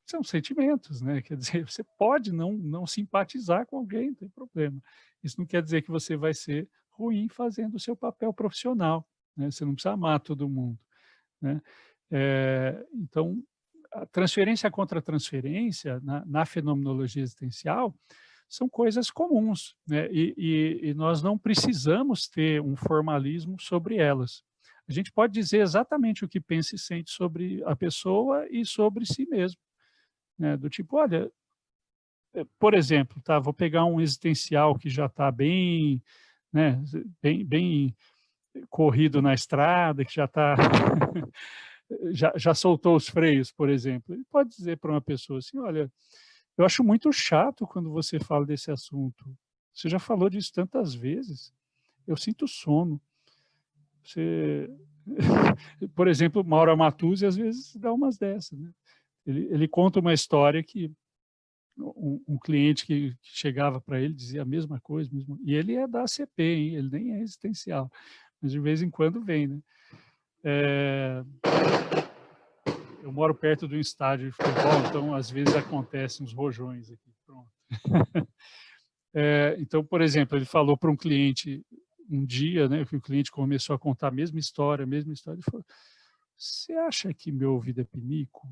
são sentimentos, né? Quer dizer, você pode não simpatizar com alguém, não tem problema. Isso não quer dizer que você vai ser ruim fazendo o seu papel profissional, né? Você não precisa amar todo mundo, né? Então, a transferência contra transferência, na fenomenologia existencial, são coisas comuns, né? E nós não precisamos ter um formalismo sobre elas. A gente pode dizer exatamente o que pensa e sente sobre a pessoa e sobre si mesmo, né? Do tipo, olha, por exemplo, tá, vou pegar um existencial que já está bem, né, bem corrido na estrada, que já está já soltou os freios, por exemplo. Ele pode dizer para uma pessoa assim, olha, eu acho muito chato quando você fala desse assunto. Você já falou disso tantas vezes. Eu sinto sono. Você... Por exemplo, Mauro Amatuzzi às vezes dá umas dessas, né? Ele conta uma história que um cliente que chegava para ele dizia a mesma coisa, e ele é da ACP, hein? Ele nem é existencial, mas de vez em quando vem, né? Eu moro perto de um estádio de futebol, então às vezes acontecem uns rojões aqui. Pronto. Então, por exemplo, ele falou para um cliente um dia, né, que o cliente começou a contar a mesma história, ele falou, você acha que meu ouvido é pinico?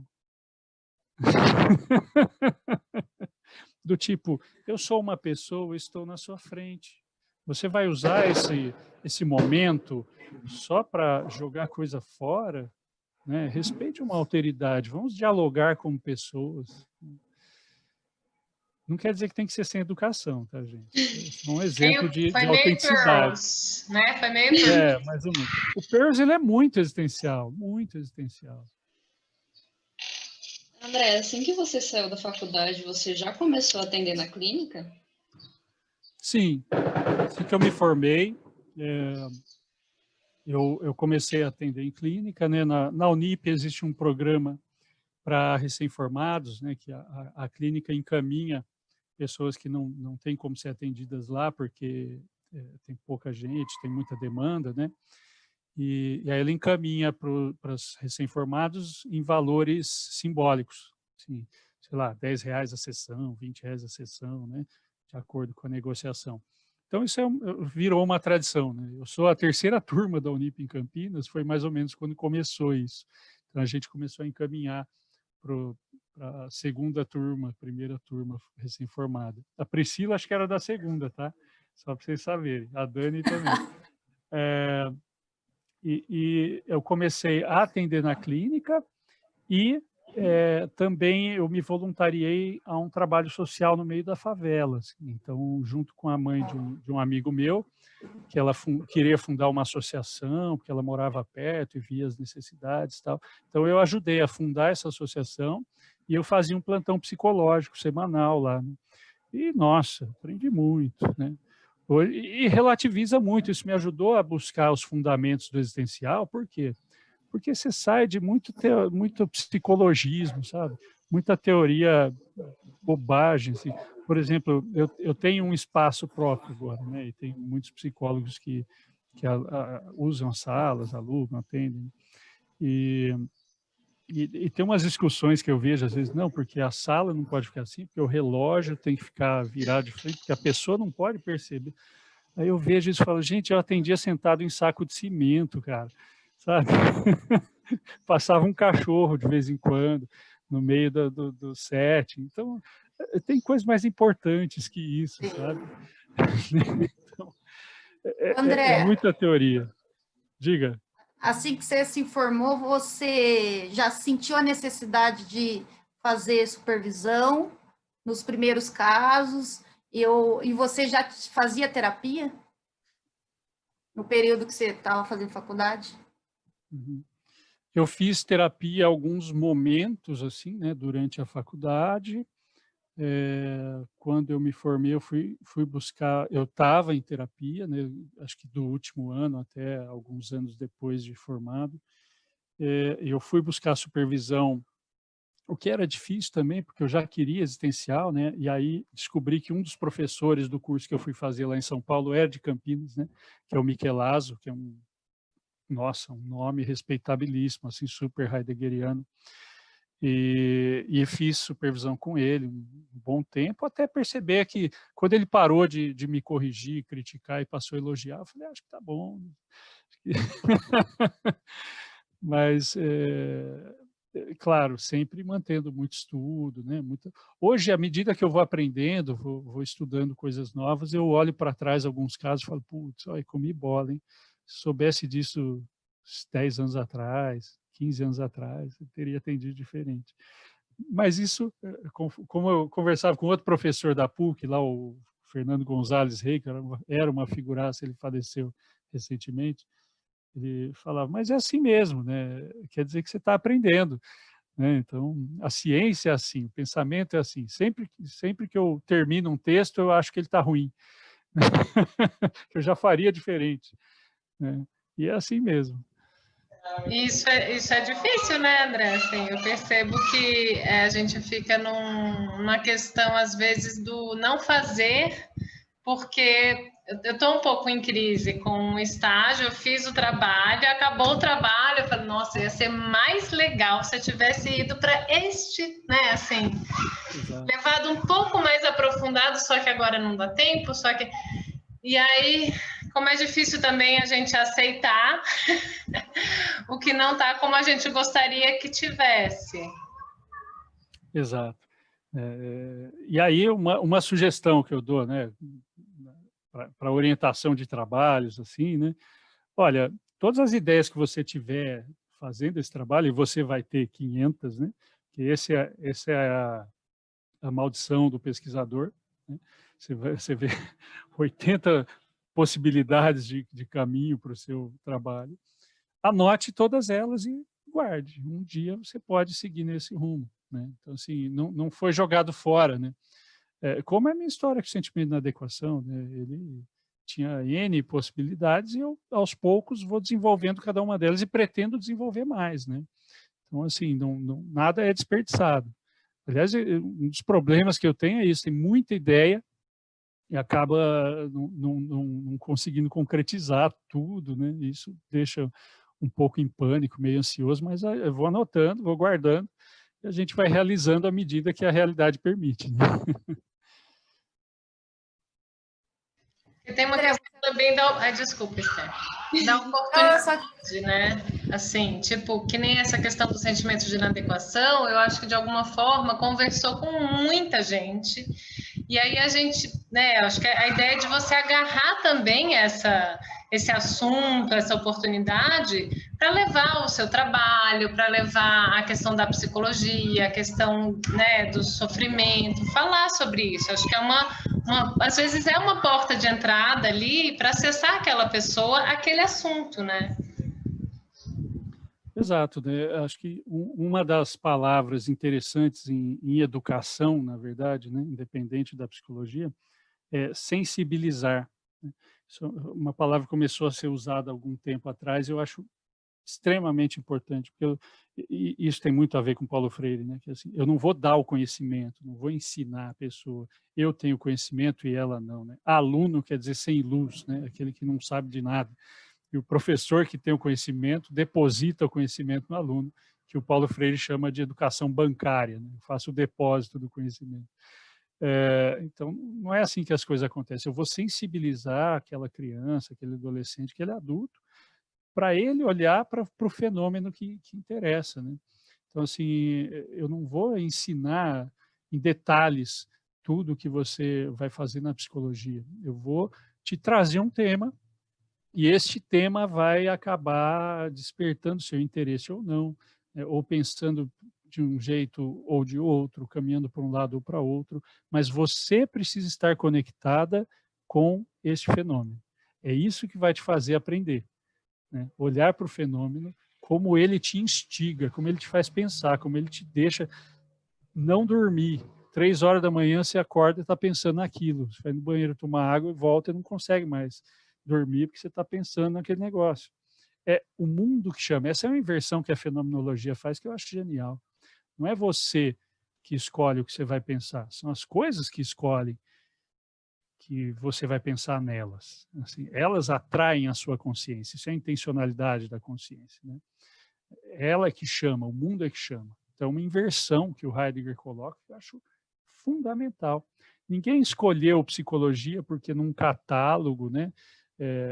Do tipo, eu sou uma pessoa, estou na sua frente. Você vai usar esse momento só para jogar coisa fora? Né? Respeite uma alteridade, vamos dialogar como pessoas. Não quer dizer que tem que ser sem educação, tá, gente? É um exemplo de autenticidade. Pearls, né? Foi meio Pearls. Mais ou menos. O Pearls, ele é muito existencial, muito existencial. André, assim que você saiu da faculdade, você já começou a atender na clínica? Sim, assim que eu me formei, eu comecei a atender em clínica, né? Na Unip existe um programa para recém-formados, né? Que a clínica encaminha pessoas que não têm como ser atendidas lá, porque tem pouca gente, tem muita demanda, né? E aí ele encaminha para os recém-formados em valores simbólicos, assim, sei lá, R$10 a sessão, R$20 a sessão, né? De acordo com a negociação. Então, isso virou uma tradição, né? Eu sou a terceira turma da Unip em Campinas, foi mais ou menos quando começou isso. Então, a gente começou a encaminhar para a segunda turma, primeira turma recém-formada. A Priscila, acho que era da segunda, tá? Só para vocês saberem. A Dani também. E eu comecei a atender na clínica e também eu me voluntariei a um trabalho social no meio da favela. Assim. Então, junto com a mãe de um amigo meu, que ela queria fundar uma associação, porque ela morava perto e via as necessidades e tal. Então, eu ajudei a fundar essa associação e eu fazia um plantão psicológico semanal lá. Né? E, nossa, aprendi muito, né? E relativiza muito, isso me ajudou a buscar os fundamentos do existencial, por quê? Porque você sai de muito psicologismo, sabe? Muita teoria bobagem, assim. Por exemplo, eu tenho um espaço próprio agora, né? E tem muitos psicólogos que usam as salas, alugam, atendem. E tem umas discussões que eu vejo, às vezes, não, porque a sala não pode ficar assim, porque o relógio tem que ficar virado de frente, porque a pessoa não pode perceber. Aí eu vejo isso e falo, gente, eu atendia sentado em saco de cimento, cara, sabe? Passava um cachorro de vez em quando, no meio do set. Então, tem coisas mais importantes que isso, sabe? Então, André, muita teoria. Diga. Assim que você se formou, você já sentiu a necessidade de fazer supervisão nos primeiros casos? E você já fazia terapia no período que você estava fazendo faculdade? Uhum. Eu fiz terapia em alguns momentos, assim, né, durante a faculdade. Quando eu me formei, eu fui buscar, eu estava em terapia, né, acho que do último ano até alguns anos depois de formado. Eu fui buscar supervisão, o que era difícil também, porque eu já queria existencial, né, e aí descobri que um dos professores do curso que eu fui fazer lá em São Paulo era de Campinas, né, que é o Michelazzo, que é um nome respeitabilíssimo, assim, super heideggeriano. E fiz supervisão com ele um bom tempo, até perceber que quando ele parou de me corrigir, criticar e passou a elogiar, eu falei, acho que tá bom. Mas claro, sempre mantendo muito estudo, né? Hoje, à medida que eu vou aprendendo, vou estudando coisas novas, eu olho para trás alguns casos e falo, putz, olha, comi bola, hein? Se soubesse disso 10 anos atrás, 15 anos atrás, eu teria atendido diferente. Mas isso, como eu conversava com outro professor da PUC, lá o Fernando Gonzalez Rey, que era uma figuraça, ele faleceu recentemente, ele falava, mas é assim mesmo, né? Quer dizer que você está aprendendo, né? Então, a ciência é assim, o pensamento é assim. Sempre que eu termino um texto, eu acho que ele está ruim. Eu já faria diferente, né? E é assim mesmo. Isso é difícil, né, André? Assim, eu percebo que a gente fica numa questão, às vezes, do não fazer, porque eu estou um pouco em crise com o estágio, eu fiz o trabalho, acabou o trabalho, eu falei, nossa, ia ser mais legal se eu tivesse ido para este, né, assim, Exato. levado um pouco mais aprofundado, só que agora não dá tempo, só que... E aí, como é difícil também a gente aceitar o que não está como a gente gostaria que tivesse. Exato. E aí, uma sugestão que eu dou, né, para orientação de trabalhos, assim, né? Olha, todas as ideias que você tiver fazendo esse trabalho, e você vai ter 500, né? Que essa é a maldição do pesquisador, né? Você vê 80 possibilidades de caminho para o seu trabalho. Anote todas elas e guarde. Um dia você pode seguir nesse rumo, né? Então, assim, não foi jogado fora, né? Como é a minha história com o sentimento de inadequação, né? Ele tinha N possibilidades e eu, aos poucos, vou desenvolvendo cada uma delas e pretendo desenvolver mais, né? Então, assim, nada é desperdiçado. Aliás, um dos problemas que eu tenho é isso, tem muita ideia e acaba não conseguindo concretizar tudo, né? Isso deixa um pouco em pânico, meio ansioso, mas eu vou anotando, vou guardando, e a gente vai realizando à medida que a realidade permite, né? E tem uma questão também da... desculpa, Esther. Da oportunidade, né? Assim, tipo, que nem essa questão do sentimento de inadequação, eu acho que de alguma forma conversou com muita gente. E aí a gente, né, acho que a ideia é de você agarrar também esse assunto, essa oportunidade, para levar o seu trabalho, para levar a questão da psicologia, a questão, né, do sofrimento, falar sobre isso. Acho que às vezes é uma porta de entrada ali para acessar aquela pessoa, aquele assunto, né? Exato, né? Acho que uma das palavras interessantes em educação, na verdade, né, independente da psicologia, é sensibilizar, né? Uma palavra que começou a ser usada há algum tempo atrás, eu acho extremamente importante, porque isso tem muito a ver com Paulo Freire, né? Que assim, eu não vou dar o conhecimento, não vou ensinar a pessoa, eu tenho conhecimento e ela não, né? Aluno quer dizer sem luz, né? Aquele que não sabe de nada. E o professor que tem o conhecimento deposita o conhecimento no aluno, que o Paulo Freire chama de educação bancária, né? Eu faço o depósito do conhecimento. Então, não é assim que as coisas acontecem. Eu vou sensibilizar aquela criança, aquele adolescente, aquele adulto, para ele olhar para o fenômeno que interessa, né? Então, assim, eu não vou ensinar em detalhes tudo que você vai fazer na psicologia. Eu vou te trazer um tema e este tema vai acabar despertando seu interesse ou não, né? Ou pensando de um jeito ou de outro, caminhando para um lado ou para outro, mas você precisa estar conectada com este fenômeno. É isso que vai te fazer aprender, né? Olhar para o fenômeno, como ele te instiga, como ele te faz pensar, como ele te deixa não dormir. 3 horas da manhã você acorda e está pensando naquilo. Você vai no banheiro tomar água e volta e não consegue mais dormir porque você está pensando naquele negócio. É o mundo que chama. Essa é uma inversão que a fenomenologia faz que eu acho genial. Não é você que escolhe o que você vai pensar, são as coisas que escolhem que você vai pensar nelas. Assim, elas atraem a sua consciência, isso é a intencionalidade da consciência, né? Ela é que chama, o mundo é que chama. Então, uma inversão que o Heidegger coloca, eu acho fundamental. Ninguém escolheu psicologia porque num catálogo, né,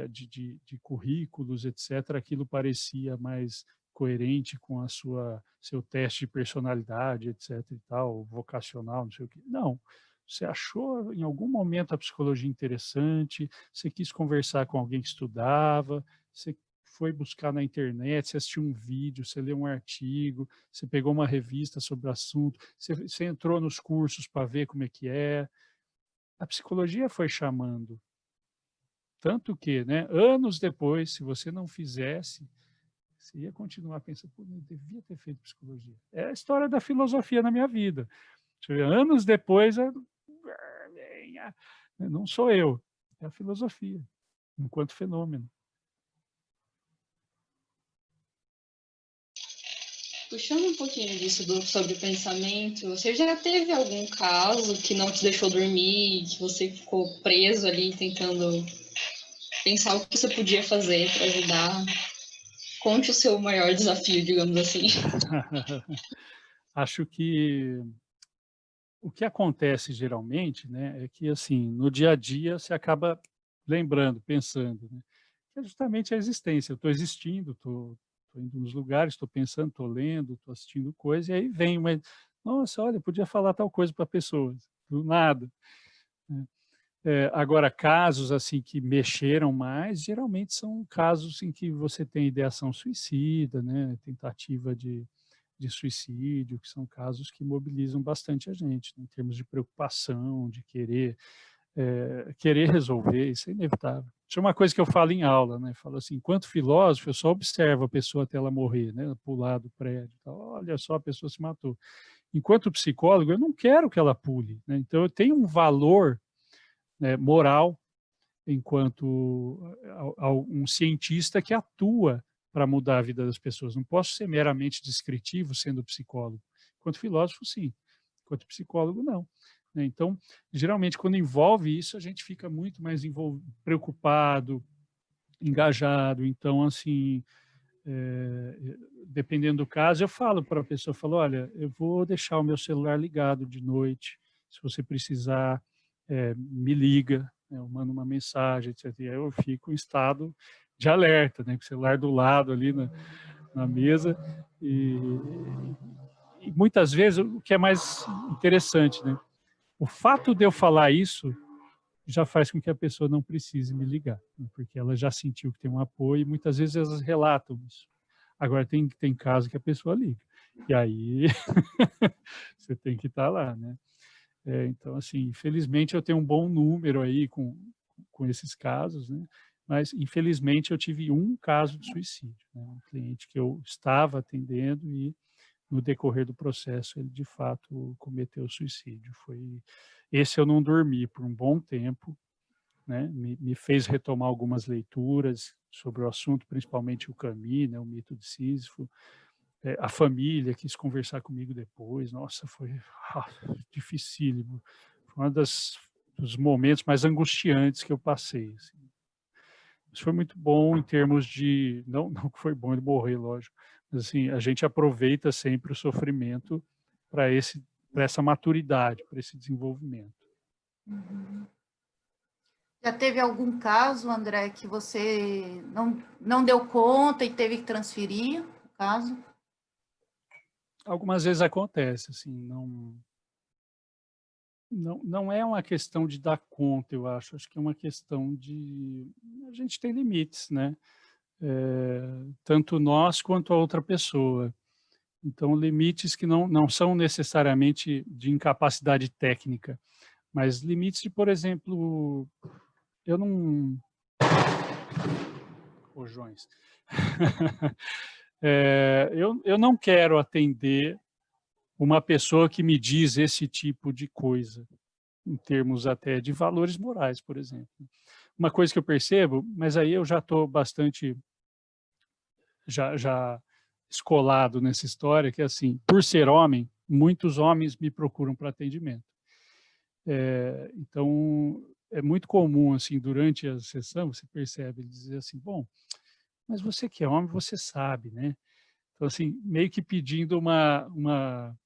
de currículos, etc., aquilo parecia mais coerente com a seu teste de personalidade, etc. e tal, vocacional, não sei o quê. Não. Você achou em algum momento a psicologia interessante, você quis conversar com alguém que estudava, você foi buscar na internet, você assistiu um vídeo, você leu um artigo, você pegou uma revista sobre o assunto, você entrou nos cursos para ver como é que é. A psicologia foi chamando. Tanto que, né, anos depois, se você não fizesse, você ia continuar pensando, pô, eu devia ter feito psicologia. É a história da filosofia na minha vida. Anos depois, não sou eu, é a filosofia, enquanto fenômeno. Puxando um pouquinho disso sobre o pensamento, você já teve algum caso que não te deixou dormir, que você ficou preso ali tentando pensar o que você podia fazer para ajudar? Conte o seu maior desafio, digamos assim. Acho que o que acontece geralmente, né, é que assim, no dia a dia você acaba lembrando, pensando, né, que é justamente a existência. Eu estou existindo, estou indo nos lugares, estou pensando, estou lendo, estou assistindo coisa, e aí vem uma, nossa, olha, podia falar tal coisa para pessoas, do nada. Né? Agora, casos assim que mexeram mais, geralmente são casos em que você tem ideação suicida, né, tentativa de suicídio, que são casos que mobilizam bastante a gente, né, em termos de preocupação, de querer resolver, isso é inevitável. Isso é uma coisa que eu falo em aula, né? Falo assim, enquanto filósofo, eu só observo a pessoa até ela morrer, né? Pular do prédio, tal. Olha só, a pessoa se matou. Enquanto psicólogo, eu não quero que ela pule, né? Então, eu tenho um valor, né, moral enquanto um cientista que atua para mudar a vida das pessoas. Não posso ser meramente descritivo sendo psicólogo. Enquanto filósofo, sim. Enquanto psicólogo, não. Então, geralmente, quando envolve isso, a gente fica muito mais preocupado, engajado. Então, assim, dependendo do caso, eu falo para a pessoa, falo, olha, eu vou deixar o meu celular ligado de noite, se você precisar, me liga, eu mando uma mensagem, etc. E aí eu fico em estado de alerta, né, com o celular do lado ali na mesa, e muitas vezes o que é mais interessante, né, o fato de eu falar isso já faz com que a pessoa não precise me ligar, né, porque ela já sentiu que tem um apoio, e muitas vezes elas relatam isso. Agora, tem caso que a pessoa liga. E aí, você tem que estar lá, né? Então, assim, infelizmente, eu tenho um bom número aí com esses casos, né? Mas, infelizmente, eu tive um caso de suicídio, né? Um cliente que eu estava atendendo e, no decorrer do processo, ele, de fato, cometeu suicídio. Esse eu não dormi por um bom tempo, né? Me fez retomar algumas leituras sobre o assunto, principalmente o Camus, né? O mito de Sísifo. A família quis conversar comigo depois. Nossa, foi dificílimo. Foi um dos momentos mais angustiantes que eu passei. Assim. Isso foi muito bom em termos de... Não que foi bom ele morrer, lógico. Mas, assim, a gente aproveita sempre o sofrimento para essa maturidade, para esse desenvolvimento. Uhum. Já teve algum caso, André, que você não deu conta e teve que transferir o caso? Algumas vezes acontece, assim, não é uma questão de dar conta, eu acho que é uma questão de... A gente tem limites, né? Tanto nós quanto a outra pessoa. Então, limites que não são necessariamente de incapacidade técnica, mas limites de, por exemplo, eu não... Rojões. Eu não quero atender uma pessoa que me diz esse tipo de coisa, em termos até de valores morais, por exemplo. Uma coisa que eu percebo, mas aí eu já estou bastante já escolado nessa história, que é assim, por ser homem, muitos homens me procuram para atendimento. Então, é muito comum, assim, durante a sessão, você percebe, ele dizer assim, bom, mas você que é homem, você sabe, né? Então, assim, meio que pedindo uma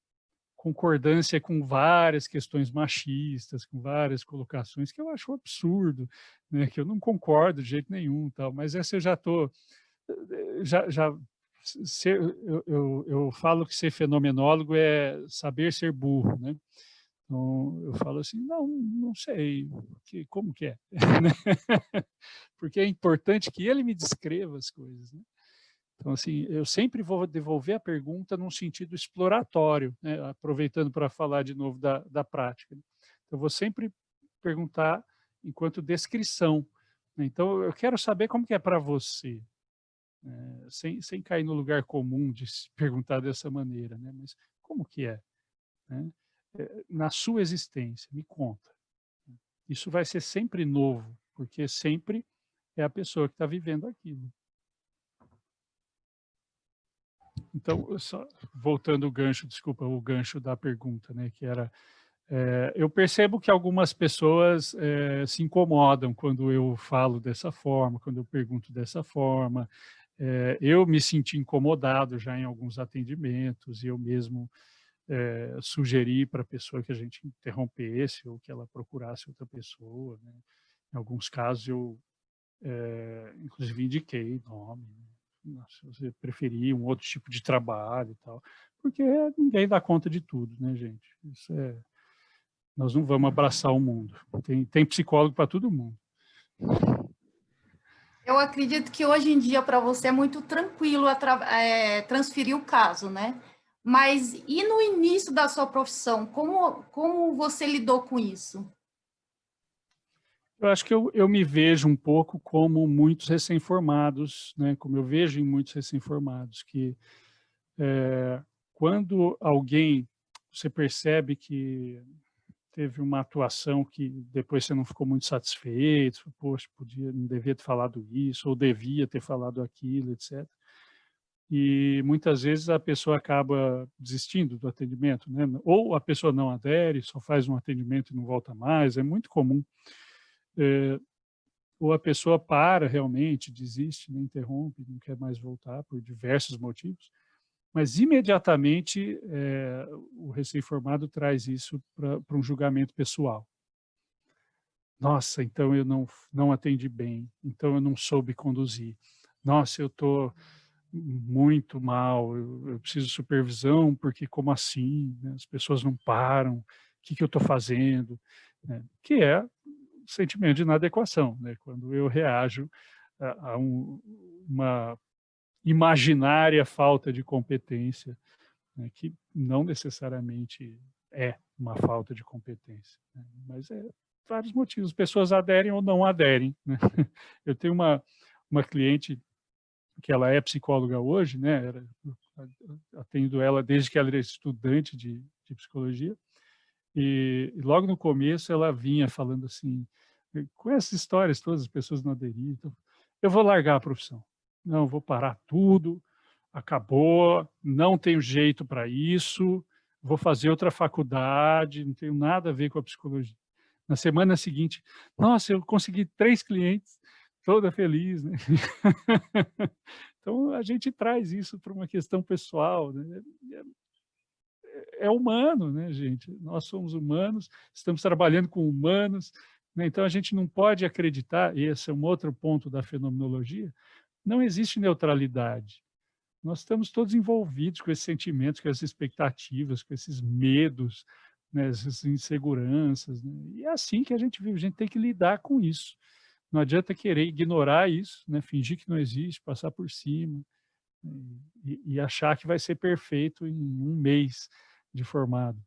concordância com várias questões machistas, com várias colocações que eu acho um absurdo, né? Que eu não concordo de jeito nenhum, tal. Mas essa eu já eu falo que ser fenomenólogo é saber ser burro, né? Então, eu falo assim, não sei, como que é? Porque é importante que ele me descreva as coisas, né? Então, assim, eu sempre vou devolver a pergunta num sentido exploratório, né? Aproveitando para falar de novo da prática. Então, eu vou sempre perguntar enquanto descrição, né? Então, eu quero saber como que é para você, sem cair no lugar comum de se perguntar dessa maneira, né? Mas como que é, né? Na sua existência, me conta. Isso vai ser sempre novo, porque sempre é a pessoa que está vivendo aquilo. Então, só voltando o gancho, desculpa, o gancho da pergunta, né, que era, eu percebo que algumas pessoas se incomodam quando eu falo dessa forma, quando eu pergunto dessa forma. Eu me senti incomodado já em alguns atendimentos, e eu mesmo sugeri para a pessoa que a gente interrompesse ou que ela procurasse outra pessoa, né? Em alguns casos eu, inclusive, indiquei nome, né? Se você preferir um outro tipo de trabalho e tal, porque ninguém dá conta de tudo, né, gente? Nós não vamos abraçar o mundo. Tem psicólogo para todo mundo. Eu acredito que hoje em dia para você é muito tranquilo transferir o caso, né? Mas e no início da sua profissão, como você lidou com isso? Eu acho que eu me vejo um pouco como muitos recém-formados, né? Como eu vejo em muitos recém-formados, que quando você percebe que teve uma atuação que depois você não ficou muito satisfeito, poxa, não devia ter falado isso, ou devia ter falado aquilo, etc. E muitas vezes a pessoa acaba desistindo do atendimento, né? Ou a pessoa não adere, só faz um atendimento e não volta mais, é muito comum. Ou a pessoa para realmente, desiste, né? Interrompe, não quer mais voltar por diversos motivos. Mas imediatamente o recém-formado traz isso para um julgamento pessoal. Nossa, então eu não atendi bem, então eu não soube conduzir. Nossa, eu estou muito mal, eu preciso de supervisão, porque como assim? Né? As pessoas não param, o que eu estou fazendo? Né? Que é o sentimento de inadequação, né? Quando eu reajo a uma imaginária falta de competência, né? Que não necessariamente é uma falta de competência, né? Mas vários motivos, pessoas aderem ou não aderem, né? Eu tenho uma cliente que ela é psicóloga hoje, né? Atendo ela desde que ela era estudante de psicologia, e logo no começo ela vinha falando assim, com essas histórias todas, as pessoas não aderiam, então, eu vou largar a profissão, não, vou parar tudo, acabou, não tenho jeito para isso, vou fazer outra faculdade, não tenho nada a ver com a psicologia. Na semana seguinte, nossa, eu consegui 3 clientes, toda feliz, né? Então, a gente traz isso para uma questão pessoal, né? É humano, né, gente? Nós somos humanos, estamos trabalhando com humanos, né? Então a gente não pode acreditar, e esse é um outro ponto da fenomenologia, não existe neutralidade. Nós estamos todos envolvidos com esses sentimentos, com essas expectativas, com esses medos, né, essas inseguranças, né? E é assim que a gente vive, a gente tem que lidar com isso. Não adianta querer ignorar isso, né, fingir que não existe, passar por cima, e achar que vai ser perfeito em um mês de formado.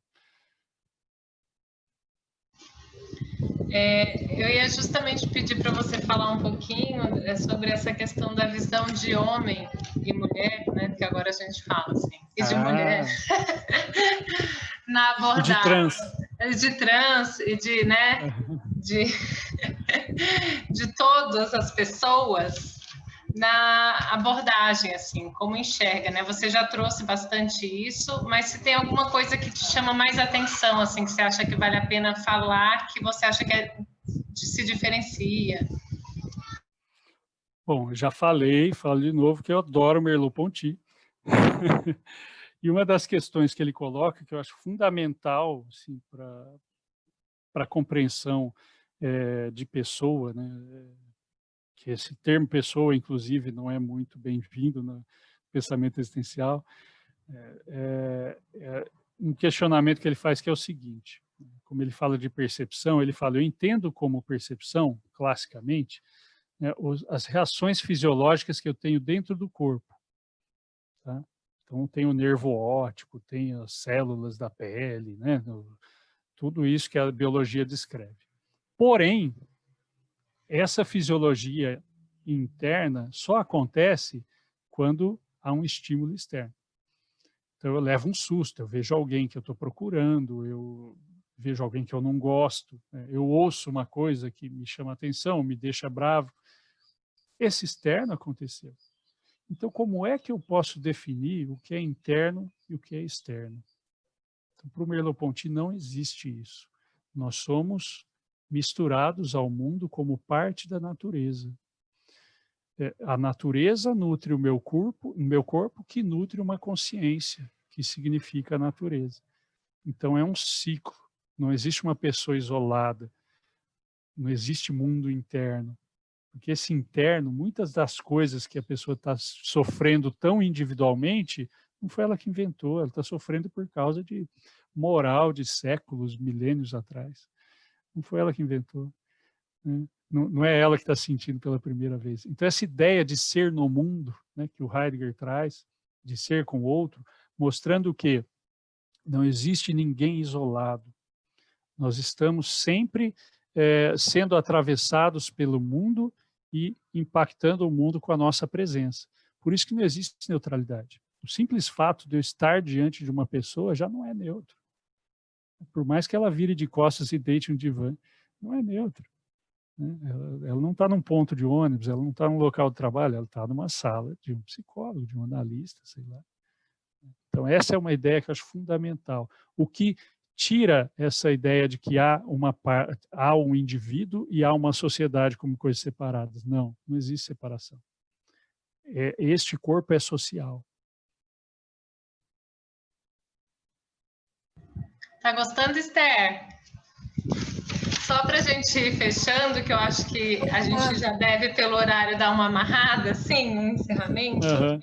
Eu ia justamente pedir para você falar um pouquinho sobre essa questão da visão de homem e mulher, né? Porque agora a gente fala assim, e de mulher na abordagem. De trans, e de, né? De todas as pessoas na abordagem, assim, como enxerga, né? Você já trouxe bastante isso, mas se tem alguma coisa que te chama mais atenção, assim, que você acha que vale a pena falar, que você acha que se diferencia? Bom, já falo de novo que eu adoro Merleau-Ponty. E uma das questões que ele coloca, que eu acho fundamental assim, para a compreensão de pessoa, né? Que esse termo pessoa, inclusive, não é muito bem-vindo pensamento existencial, um questionamento que ele faz que é o seguinte, como ele fala de percepção, ele fala, eu entendo como percepção, classicamente, né, as reações fisiológicas que eu tenho dentro do corpo. Tá? Então, tem o nervo óptico, tem as células da pele, né, tudo isso que a biologia descreve. Porém, essa fisiologia interna só acontece quando há um estímulo externo. Então, eu levo um susto, eu vejo alguém que eu estou procurando, eu vejo alguém que eu não gosto, né? Eu ouço uma coisa que me chama a atenção, me deixa bravo. Esse externo aconteceu. Então, como é que eu posso definir o que é interno e o que é externo? Então, para o Merleau-Ponty não existe isso. Nós somos misturados ao mundo como parte da natureza. A natureza nutre o meu corpo que nutre uma consciência, que significa a natureza. Então, é um ciclo. Não existe uma pessoa isolada. Não existe mundo interno. Porque esse interno, muitas das coisas que a pessoa está sofrendo tão individualmente, não foi ela que inventou, ela está sofrendo por causa de moral de séculos, milênios atrás. Não foi ela que inventou. Né? Não é ela que está sentindo pela primeira vez. Então, essa ideia de ser no mundo, né, que o Heidegger traz, de ser com o outro, mostrando que não existe ninguém isolado. Nós estamos sempre sendo atravessados pelo mundo e impactando o mundo com a nossa presença. Por isso que não existe neutralidade. O simples fato de eu estar diante de uma pessoa já não é neutro. Por mais que ela vire de costas e deite um divã, não é neutro. Né? Ela não está num ponto de ônibus, ela não está num local de trabalho, ela está numa sala de um psicólogo, de um analista, sei lá. Então, essa é uma ideia que eu acho fundamental. O que tira essa ideia de que há um indivíduo e há uma sociedade como coisas separadas. Não, não existe separação. Este corpo é social. Tá gostando, Esther? Só para a gente ir fechando, que eu acho que a gente já deve, pelo horário, dar uma amarrada, assim, no encerramento. Uhum.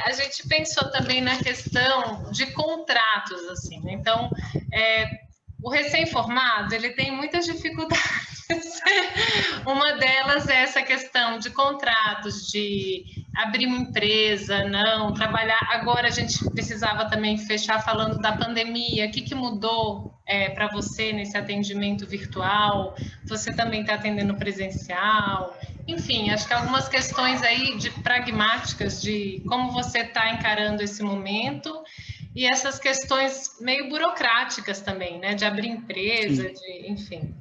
A gente pensou também na questão de contratos, assim, né? Então, o recém-formado, ele tem muitas dificuldades. Uma delas é essa questão de contratos, de abrir uma empresa, não, trabalhar. Agora a gente precisava também fechar falando da pandemia. O que mudou para você nesse atendimento virtual? Você também está atendendo presencial? Enfim, acho que algumas questões aí de pragmáticas de como você está encarando esse momento e essas questões meio burocráticas também, né? De abrir empresa, enfim.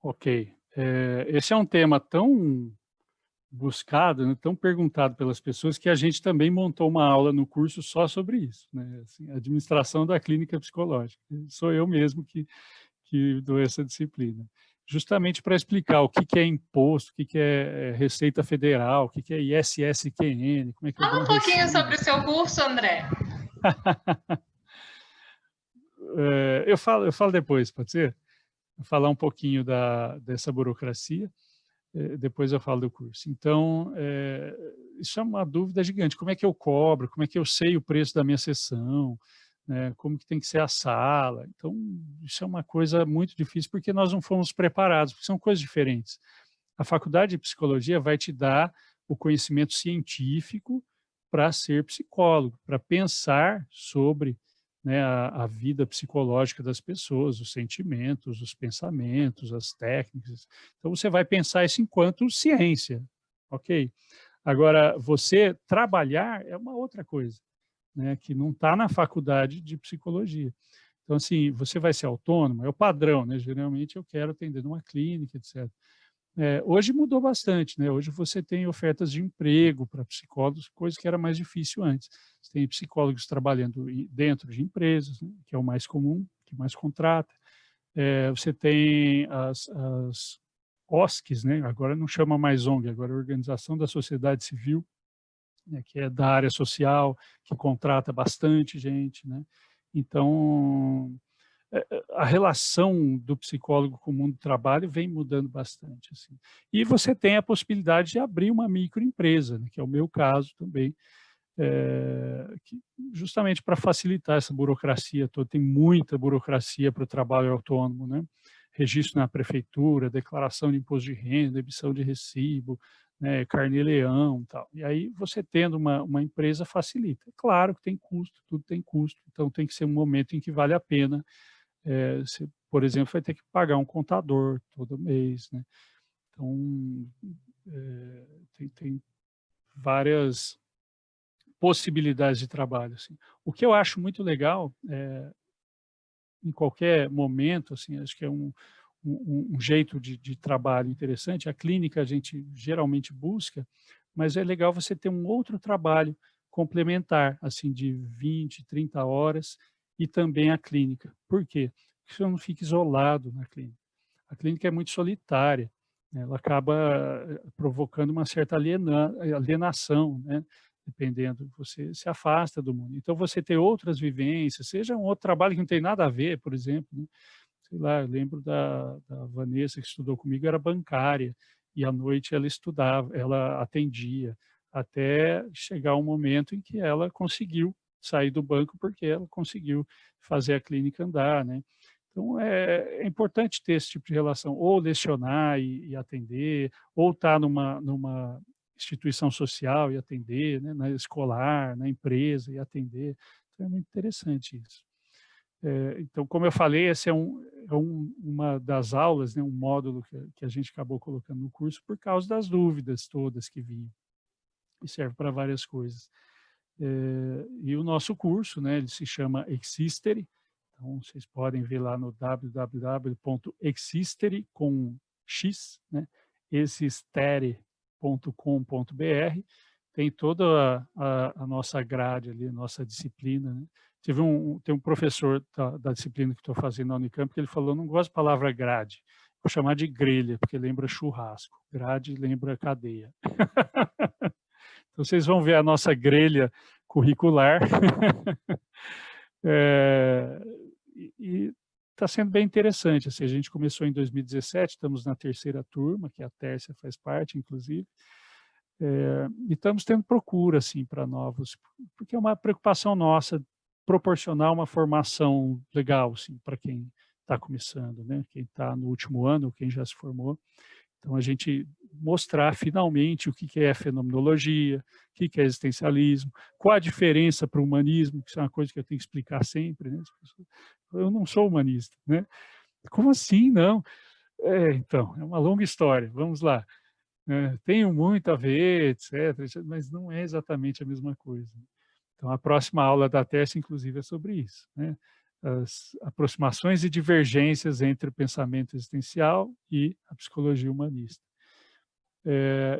Ok. Esse é um tema tão buscado, né, tão perguntado pelas pessoas, que a gente também montou uma aula no curso só sobre isso, né? Assim, administração da clínica psicológica. Sou eu mesmo que dou essa disciplina. Justamente para explicar o que é imposto, o que é Receita Federal, o que é ISSQN, como é que eu Fala um pouquinho sobre o seu curso, André. Eu falo depois, pode ser? Vou falar um pouquinho dessa burocracia, depois eu falo do curso. Então, isso é uma dúvida gigante. Como é que eu cobro? Como é que eu sei o preço da minha sessão? Né? Como que tem que ser a sala? Então, isso é uma coisa muito difícil, porque nós não fomos preparados, porque são coisas diferentes. A faculdade de psicologia vai te dar o conhecimento científico para ser psicólogo, para pensar sobre, né, a vida psicológica das pessoas, os sentimentos, os pensamentos, as técnicas. Então, você vai pensar isso enquanto ciência, ok? Agora, você trabalhar é uma outra coisa, né, que não está na faculdade de psicologia. Então, assim, você vai ser autônomo, é o padrão, né? Geralmente eu quero atender numa clínica, etc. Hoje mudou bastante, né? Hoje você tem ofertas de emprego para psicólogos, coisa que era mais difícil antes. Você tem psicólogos trabalhando dentro de empresas, né? Que é o mais comum, que mais contrata. Você tem as OSCs, né? Agora não chama mais ONG, agora é Organização da Sociedade Civil, né? Que é da área social, que contrata bastante gente, né? Então, a relação do psicólogo com o mundo do trabalho vem mudando bastante. Assim. E você tem a possibilidade de abrir uma microempresa, né, que é o meu caso também, justamente para facilitar essa burocracia toda. Tem muita burocracia para o trabalho autônomo, né? Registro na prefeitura, declaração de imposto de renda, emissão de recibo, né, carnê-leão e tal. E aí você tendo uma empresa facilita. Claro que tem custo, tudo tem custo, então tem que ser um momento em que vale a pena. Você, por exemplo, vai ter que pagar um contador todo mês, né? Então, tem várias possibilidades de trabalho. Assim. O que eu acho muito legal, em qualquer momento, assim, acho que é um jeito de trabalho interessante, a clínica a gente geralmente busca, mas é legal você ter um outro trabalho complementar, assim, de 20, 30 horas, e também a clínica. Por quê? Porque você não fica isolado na clínica. A clínica é muito solitária, né? Ela acaba provocando uma certa alienação, né? Dependendo, você se afasta do mundo. Então, você ter outras vivências, seja um outro trabalho que não tem nada a ver, por exemplo, né? Sei lá, eu lembro da Vanessa, que estudou comigo, era bancária, e à noite ela estudava, ela atendia, até chegar um momento em que ela conseguiu sair do banco, porque ela conseguiu fazer a clínica andar, né? Então, é importante ter esse tipo de relação, ou lecionar e atender, ou estar numa instituição social e atender, né, na escolar, na empresa e atender. Então, é muito interessante isso. Então, como eu falei, esse é uma das aulas, né, um módulo que a gente acabou colocando no curso por causa das dúvidas todas que vinham. E serve para várias coisas. E o nosso curso, né, ele se chama Existere. Então, vocês podem ver lá no www.existere, com X, né, existere.com.br. Tem toda a nossa grade ali, a nossa disciplina, né? Tem um professor da disciplina que estou fazendo na Unicamp que ele falou, não gosto da palavra grade, vou chamar de grelha, porque lembra churrasco. Grade lembra cadeia. Então, vocês vão ver a nossa grelha curricular. E está sendo bem interessante. Assim, a gente começou em 2017, estamos na 3ª turma, que a Tércia faz parte, inclusive. E estamos tendo procura assim, para novos, porque é uma preocupação nossa proporcionar uma formação legal assim, para quem está começando, né? Quem está no último ano, quem já se formou. Então, a gente mostrar finalmente o que é fenomenologia, o que é existencialismo, qual a diferença para o humanismo, que isso é uma coisa que eu tenho que explicar sempre. Né? Eu não sou humanista. Né? Como assim, não? Então, é uma longa história, vamos lá. Tenho muito a ver, etc., mas não é exatamente a mesma coisa. Então, a próxima aula da Tércia, inclusive, é sobre isso. Né? As aproximações e divergências entre o pensamento existencial e a psicologia humanista.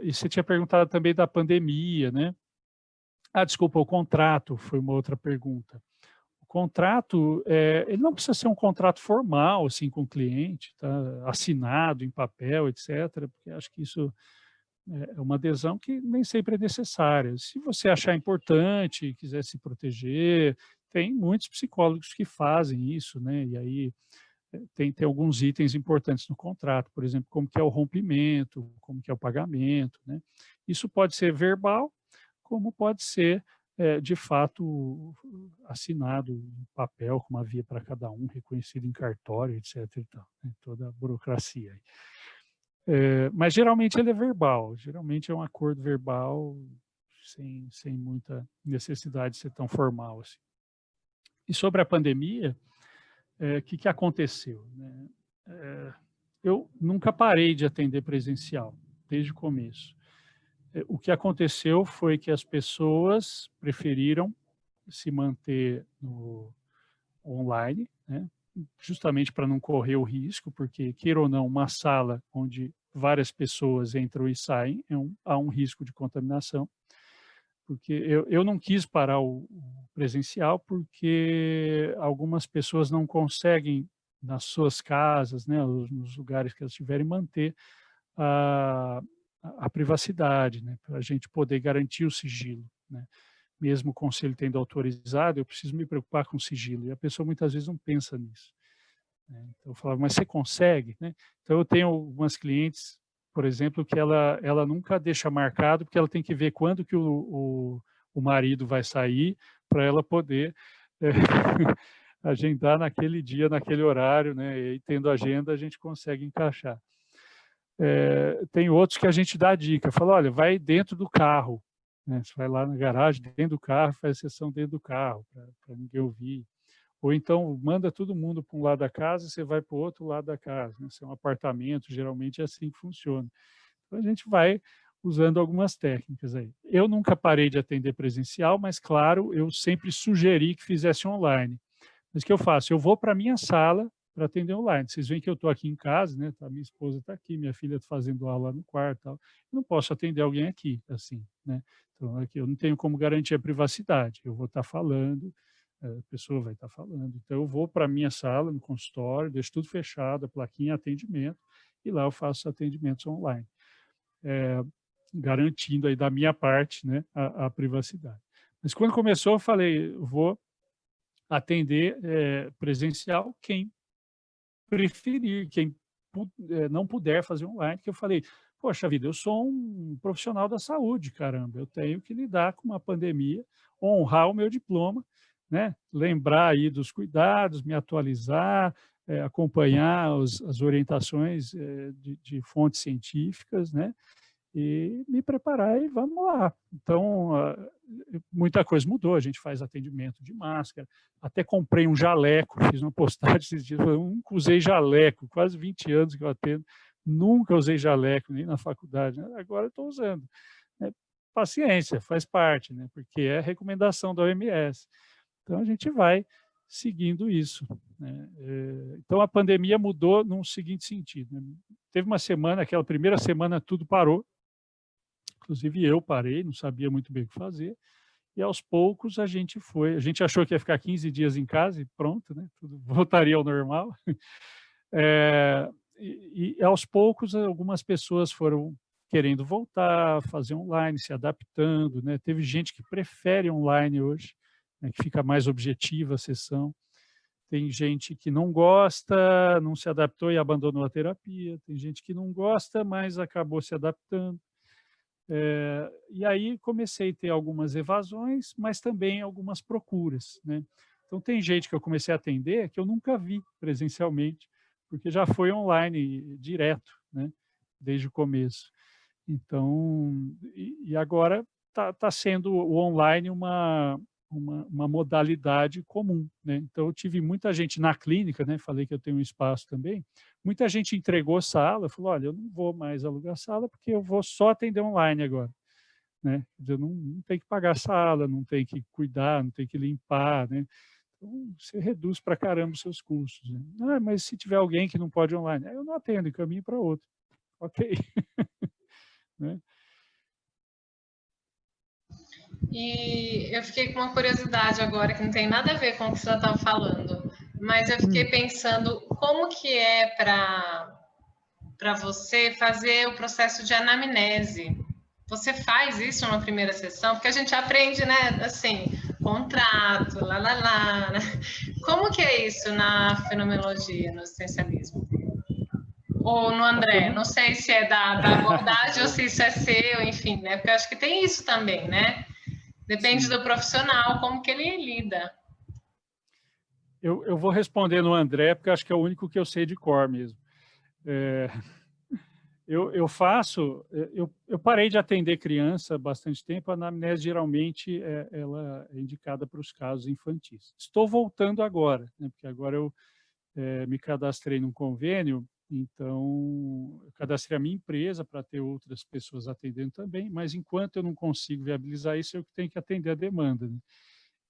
E você tinha perguntado também da pandemia, né? Desculpa, o contrato foi uma outra pergunta. O contrato, ele não precisa ser um contrato formal, assim, com o cliente, tá? Assinado em papel, etc., porque acho que isso é uma adesão que nem sempre é necessária. Se você achar importante, quiser se proteger, tem muitos psicólogos que fazem isso, né? E aí tem alguns itens importantes no contrato, por exemplo, como que é o rompimento, como que é o pagamento, né? Isso pode ser verbal, como pode ser, de fato, assinado em papel, com uma via para cada um, reconhecido em cartório, etc. E tal, né? Toda a burocracia aí. Mas geralmente ele é verbal, geralmente é um acordo verbal sem muita necessidade de ser tão formal assim. E sobre a pandemia, o que aconteceu? Né? Eu nunca parei de atender presencial, desde o começo. O que aconteceu foi que as pessoas preferiram se manter no online, né? Justamente para não correr o risco, porque, queira ou não, uma sala onde várias pessoas entram e saem, há um risco de contaminação. Porque eu não quis parar o presencial, porque algumas pessoas não conseguem, nas suas casas, né, nos lugares que elas tiverem, manter a privacidade, né, para a gente poder garantir o sigilo, né. Mesmo o conselho tendo autorizado, eu preciso me preocupar com o sigilo, e a pessoa muitas vezes não pensa nisso. né? Então, eu falava, mas você consegue? Né? Então, eu tenho algumas clientes, por exemplo, que ela nunca deixa marcado, porque ela tem que ver quando que o marido vai sair, para ela poder agendar naquele dia, naquele horário, né? E tendo agenda, a gente consegue encaixar. Tem outros que a gente dá a dica, fala, olha, vai dentro do carro, né? Você vai lá na garagem, dentro do carro, faz a sessão dentro do carro, para ninguém ouvir. Ou então, manda todo mundo para um lado da casa, você vai para o outro lado da casa, né? Se é um apartamento, geralmente é assim que funciona. Então, a gente vai usando algumas técnicas aí. Eu nunca parei de atender presencial, mas, claro, eu sempre sugeri que fizesse online. Mas o que eu faço? Eu vou para a minha sala para atender online. Vocês veem que eu estou aqui em casa, né? Minha esposa está aqui, minha filha está fazendo aula no quarto. Tal. Eu não posso atender alguém aqui, assim, né? Então, aqui eu não tenho como garantir a privacidade. Eu vou estar falando, a pessoa vai estar falando. Então, eu vou para a minha sala, no consultório, deixo tudo fechado, a plaquinha atendimento, e lá eu faço atendimentos online, garantindo aí da minha parte, né, a privacidade. Mas quando começou, eu falei, eu vou atender presencial quem preferir, quem não puder fazer online, que eu falei, poxa vida, eu sou um profissional da saúde, caramba, eu tenho que lidar com uma pandemia, honrar o meu diploma, né? Lembrar aí dos cuidados, me atualizar, acompanhar as orientações de fontes científicas, né? E me preparar e vamos lá. Então, muita coisa mudou, a gente faz atendimento de máscara, até comprei um jaleco, fiz uma postagem esses dias, eu nunca usei jaleco, quase 20 anos que eu atendo, nunca usei jaleco, nem na faculdade, né? Agora estou usando. Paciência, faz parte, né? Porque é recomendação da OMS. Então, a gente vai seguindo isso, né? Então, a pandemia mudou num seguinte sentido, né? Teve uma semana, aquela primeira semana, tudo parou, inclusive eu parei, não sabia muito bem o que fazer, e aos poucos a gente achou que ia ficar 15 dias em casa e pronto, né? Tudo voltaria ao normal. E aos poucos algumas pessoas foram querendo voltar, fazer online, se adaptando, né? Teve gente que prefere online hoje, né? Que fica mais objetiva a sessão. Tem gente que não gosta, não se adaptou e abandonou a terapia. Tem gente que não gosta, mas acabou se adaptando. E aí comecei a ter algumas evasões, mas também algumas procuras, né? Então, tem gente que eu comecei a atender que eu nunca vi presencialmente, porque já foi online direto, né? Desde o começo. Então, e agora está sendo o online uma modalidade comum, né? Então, eu tive muita gente na clínica, né? Falei que eu tenho um espaço também. Muita gente entregou sala, falou, olha, eu não vou mais alugar sala porque eu vou só atender online agora, né? Eu não tem que pagar sala, não tem que cuidar, não tem que limpar, né? Então, você reduz para caramba os seus custos, né? Ah, mas se tiver alguém que não pode online, eu não atendo, encaminho para outro. Ok. Né? E eu fiquei com uma curiosidade agora, que não tem nada a ver com o que você estava falando, mas eu fiquei pensando como que é para você fazer o processo de anamnese. Você faz isso numa primeira sessão? Porque a gente aprende, né, assim, contrato, né? Como que é isso na fenomenologia, no existencialismo? Ou no André? Não sei se é da abordagem ou se isso é seu, enfim, né? Porque eu acho que tem isso também, né? Depende do profissional, como que ele lida. Eu vou responder no André, porque acho que é o único que eu sei de cor mesmo. Eu parei de atender criança há bastante tempo, a anamnese geralmente ela é indicada para os casos infantis. Estou voltando agora, né, porque agora eu me cadastrei num convênio, então eu cadastrei a minha empresa para ter outras pessoas atendendo também, mas enquanto eu não consigo viabilizar isso, eu tenho que atender a demanda, né?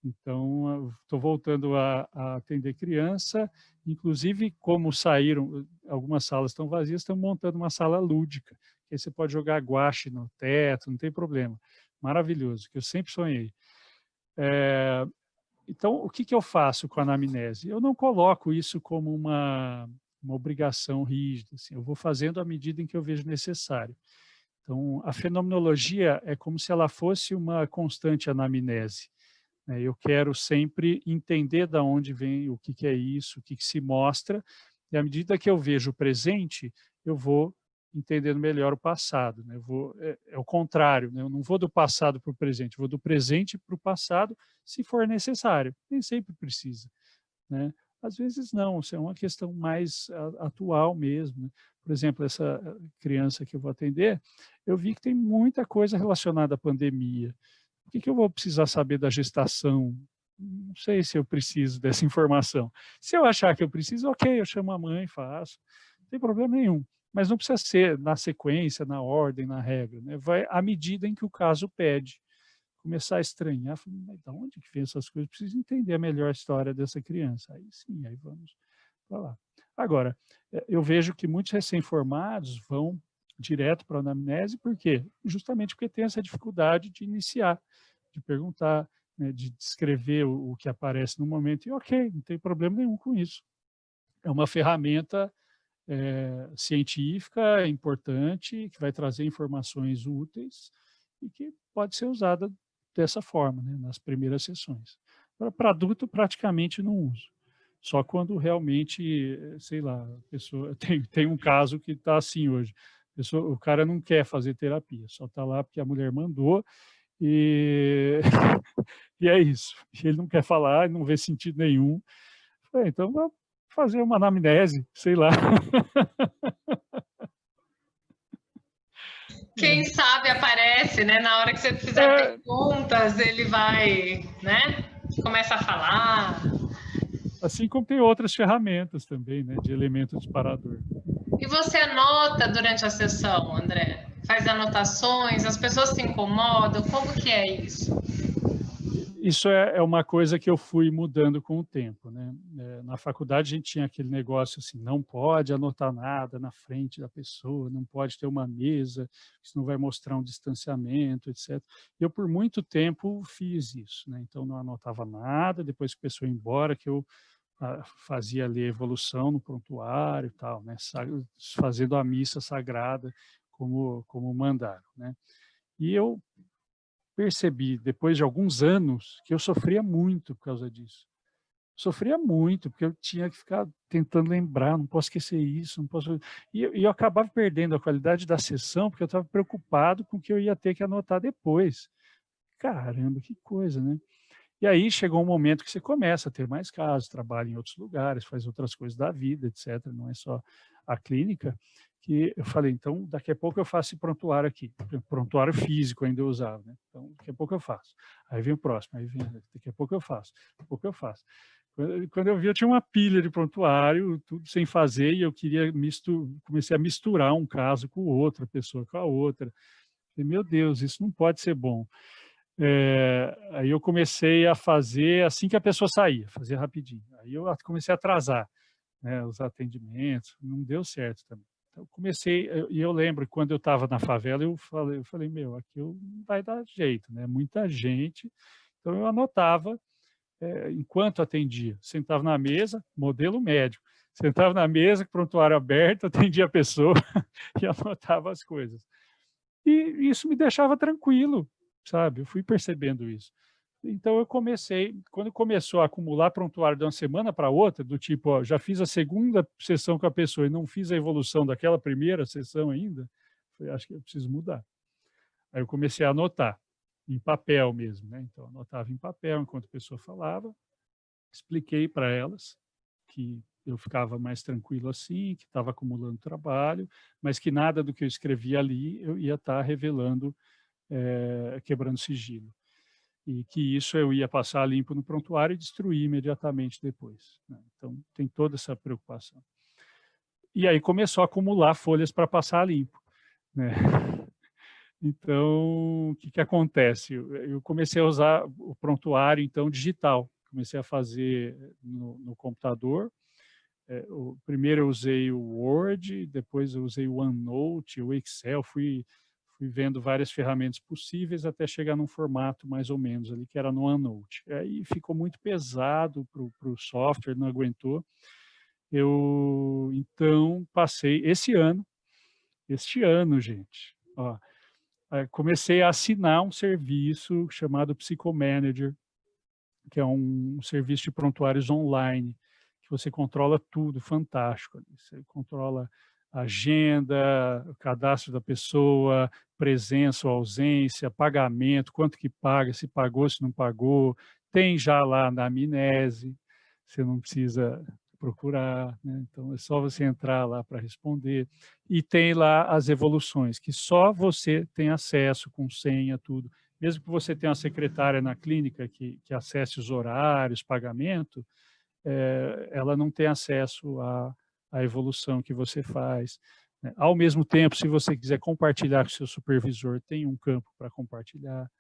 Então, estou voltando a atender criança, inclusive, como saíram, algumas salas estão vazias, estão montando uma sala lúdica, que aí você pode jogar guache no teto, não tem problema. Maravilhoso, que eu sempre sonhei. Então, o que eu faço com a anamnese? Eu não coloco isso como uma obrigação rígida, assim, eu vou fazendo à medida em que eu vejo necessário. Então, a fenomenologia é como se ela fosse uma constante anamnese. né? Eu quero sempre entender de onde vem, o que é isso, o que se mostra, e à medida que eu vejo o presente, eu vou entendendo melhor o passado, né? É o contrário, né? Eu não vou do passado para o presente, eu vou do presente para o passado, se for necessário, nem sempre precisa, né? Às vezes não, isso é uma questão mais atual mesmo, né? Por exemplo, essa criança que eu vou atender, eu vi que tem muita coisa relacionada à pandemia. Por que eu vou precisar saber da gestação? Não sei se eu preciso dessa informação. Se eu achar que eu preciso, ok, eu chamo a mãe, faço, não tem problema nenhum. Mas não precisa ser na sequência, na ordem, na regra, né? Vai à medida em que o caso pede. Começar a estranhar, falei, mas de onde que vem essas coisas? Preciso entender melhor a história dessa criança. Aí sim, aí vamos para lá. Agora, eu vejo que muitos recém-formados vão direto para a anamnese, por quê? Justamente porque tem essa dificuldade de iniciar, de perguntar, né, de descrever o que aparece no momento, e ok, não tem problema nenhum com isso. É uma ferramenta científica importante, que vai trazer informações úteis e que pode ser usada dessa forma, né, nas primeiras sessões. Para adulto, praticamente não uso. Só quando realmente, sei lá, a pessoa tem um caso que está assim hoje. O cara não quer fazer terapia, só está lá porque a mulher mandou e, e é isso. Ele não quer falar, não vê sentido nenhum. Então, vamos fazer uma anamnese, sei lá. Quem sabe aparece, né? Na hora que você fizer perguntas, ele vai, né? Começa a falar. Assim como tem outras ferramentas também, né? De elemento disparador. E você anota durante a sessão, André? Faz anotações? As pessoas se incomodam? Como que é isso? Isso é uma coisa que eu fui mudando com o tempo, né? Na faculdade a gente tinha aquele negócio assim, não pode anotar nada na frente da pessoa, não pode ter uma mesa, senão vai mostrar um distanciamento, etc. Eu por muito tempo fiz isso, né? Então não anotava nada, depois que a pessoa ia embora, que eu fazia ali a evolução no prontuário e tal, né? Fazendo a missa sagrada como mandaram, né? E eu percebi, depois de alguns anos, que eu sofria muito por causa disso. Sofria muito, porque eu tinha que ficar tentando lembrar, não posso esquecer isso, não posso... E eu acabava perdendo a qualidade da sessão, porque eu estava preocupado com o que eu ia ter que anotar depois. Caramba, que coisa, né? E aí chegou um momento que você começa a ter mais casos, trabalha em outros lugares, faz outras coisas da vida, etc. Não é só a clínica, que eu falei, então, daqui a pouco eu faço esse prontuário aqui. Prontuário físico ainda eu usava, né? Então, daqui a pouco eu faço. Aí vem o próximo, aí vem, daqui a pouco eu faço, daqui a pouco eu faço. Quando eu vi, eu tinha uma pilha de prontuário, tudo sem fazer, e eu queria comecei a misturar um caso com o outro, a pessoa com a outra. Falei, meu Deus, isso não pode ser bom. Aí eu comecei a fazer assim que a pessoa saía, fazia rapidinho. Aí eu comecei a atrasar, né, os atendimentos, não deu certo também. Então comecei, e eu lembro que quando eu estava na favela, eu falei, meu, aqui não vai dar jeito, né? Muita gente. Então eu anotava enquanto atendia. Sentava na mesa, modelo médio. Sentava na mesa, prontuário aberto, atendia a pessoa e anotava as coisas. E isso me deixava tranquilo, sabe? Eu fui percebendo isso. Então eu comecei, quando começou a acumular prontuário de uma semana para outra, do tipo, ó, já fiz a segunda sessão com a pessoa e não fiz a evolução daquela primeira sessão ainda, eu acho que eu preciso mudar. Aí eu comecei a anotar, em papel mesmo, né? Então eu anotava em papel enquanto a pessoa falava, expliquei para elas que eu ficava mais tranquilo assim, que estava acumulando trabalho, mas que nada do que eu escrevia ali eu ia estar revelando, quebrando sigilo. E que isso eu ia passar limpo no prontuário e destruir imediatamente depois, né? Então, tem toda essa preocupação. E aí começou a acumular folhas para passar limpo, né? Então, o que acontece? Eu comecei a usar o prontuário, então, digital. Comecei a fazer no computador. Primeiro eu usei o Word, depois eu usei o OneNote, o Excel, fui vendo várias ferramentas possíveis até chegar num formato mais ou menos ali, que era no OneNote. Aí ficou muito pesado para o software, não aguentou. Eu, então, passei este ano, gente, ó, comecei a assinar um serviço chamado Psychomanager, que é um serviço de prontuários online, que você controla tudo, fantástico. Você controla a agenda, o cadastro da pessoa, presença ou ausência, pagamento, quanto que paga, se pagou, se não pagou. Tem já lá na Amnese, você não precisa procurar, né? Então é só você entrar lá para responder. E tem lá as evoluções, que só você tem acesso com senha, tudo. Mesmo que você tenha uma secretária na clínica que acesse os horários, pagamento, ela não tem acesso à evolução que você faz, né? Ao mesmo tempo, se você quiser compartilhar com o seu supervisor, tem um campo para compartilhar,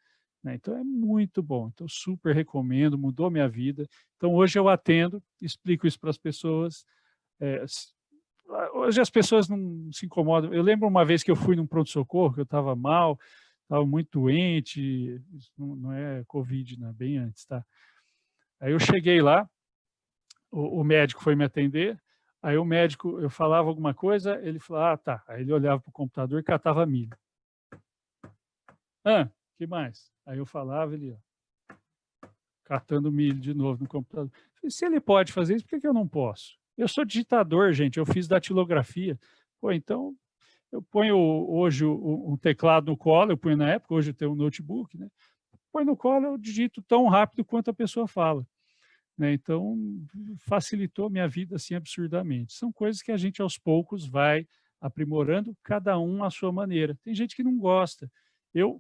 né? Então, é muito bom. Então, super recomendo, mudou minha vida. Então, hoje eu atendo, explico isso para as pessoas. Hoje as pessoas não se incomodam. Eu lembro uma vez que eu fui num pronto-socorro, que eu estava mal, estava muito doente, isso não é Covid, né? Bem antes, tá? Aí eu cheguei lá, o médico foi me atender, aí o médico, eu falava alguma coisa, ele falava, ah, tá. Aí ele olhava para o computador e catava milho. Ah, que mais? Aí eu falava, ele catando milho de novo no computador. Se ele pode fazer isso, por que eu não posso? Eu sou digitador, gente, eu fiz datilografia. Pô, então, eu ponho hoje um teclado no colo, eu ponho na época, hoje eu tenho um notebook, né? Põe no colo, eu digito tão rápido quanto a pessoa fala, né? Então, facilitou minha vida assim absurdamente. São coisas que a gente aos poucos vai aprimorando, cada um à sua maneira. Tem gente que não gosta.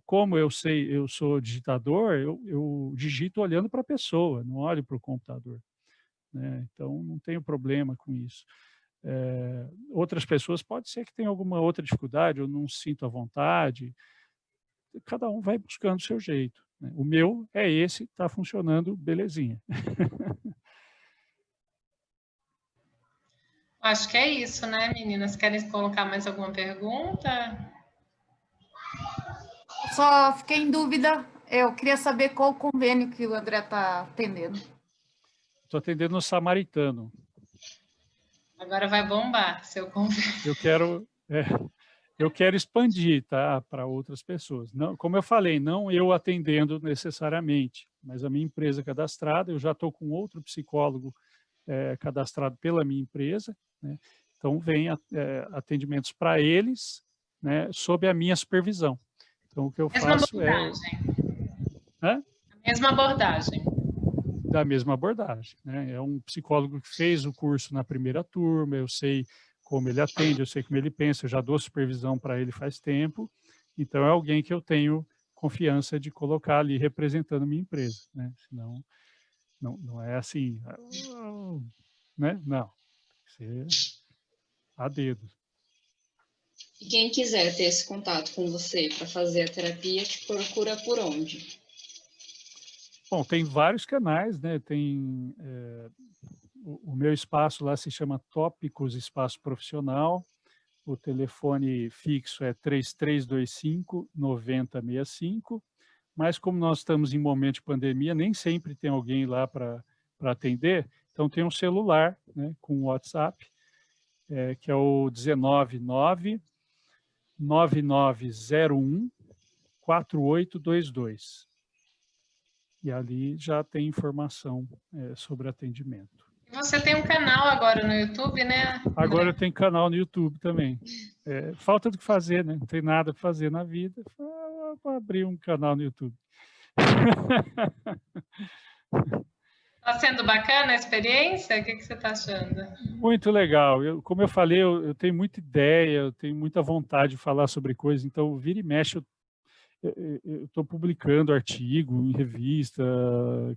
Como eu sei, eu sou digitador, eu digito olhando para a pessoa, não olho para o computador, né? Então, não tenho problema com isso. Outras pessoas pode ser que tenham alguma outra dificuldade, ou não se sintam à vontade. Cada um vai buscando o seu jeito, né? O meu é esse, está funcionando belezinha. Acho que é isso, né, meninas? Querem colocar mais alguma pergunta? Só fiquei em dúvida. Eu queria saber qual o convênio que o André está atendendo. Estou atendendo no Samaritano. Agora vai bombar seu convênio. Eu quero expandir, tá, para outras pessoas. Não, como eu falei, não eu atendendo necessariamente, mas a minha empresa cadastrada, eu já estou com outro psicólogo cadastrado pela minha empresa, né? Então vem atendimentos para eles, né, sob a minha supervisão. Então o que eu faço é... A mesma abordagem. Da mesma abordagem, né? É um psicólogo que fez o curso na primeira turma, eu sei como ele atende, eu sei como ele pensa, eu já dou supervisão para ele faz tempo, então é alguém que eu tenho confiança de colocar ali representando minha empresa, né? Senão, não é assim, né? Não, tem que ser a dedo. E quem quiser ter esse contato com você para fazer a terapia, te procura por onde? Bom, tem vários canais, né? Tem... o meu espaço lá se chama Tópicos Espaço Profissional. O telefone fixo é 3325-9065. Mas como nós estamos em momento de pandemia, nem sempre tem alguém lá para atender. Então tem um celular, né, com WhatsApp, que é o 199-9901-4822. E ali já tem informação sobre atendimento. Você tem um canal agora no YouTube, né? Agora eu tenho canal no YouTube também. Falta do que fazer, né? Não tem nada para fazer na vida. Vou abrir um canal no YouTube. Está sendo bacana a experiência? O que você está achando? Muito legal. Como eu falei, eu tenho muita ideia, eu tenho muita vontade de falar sobre coisas, então vira e mexe, eu estou publicando artigo em revista,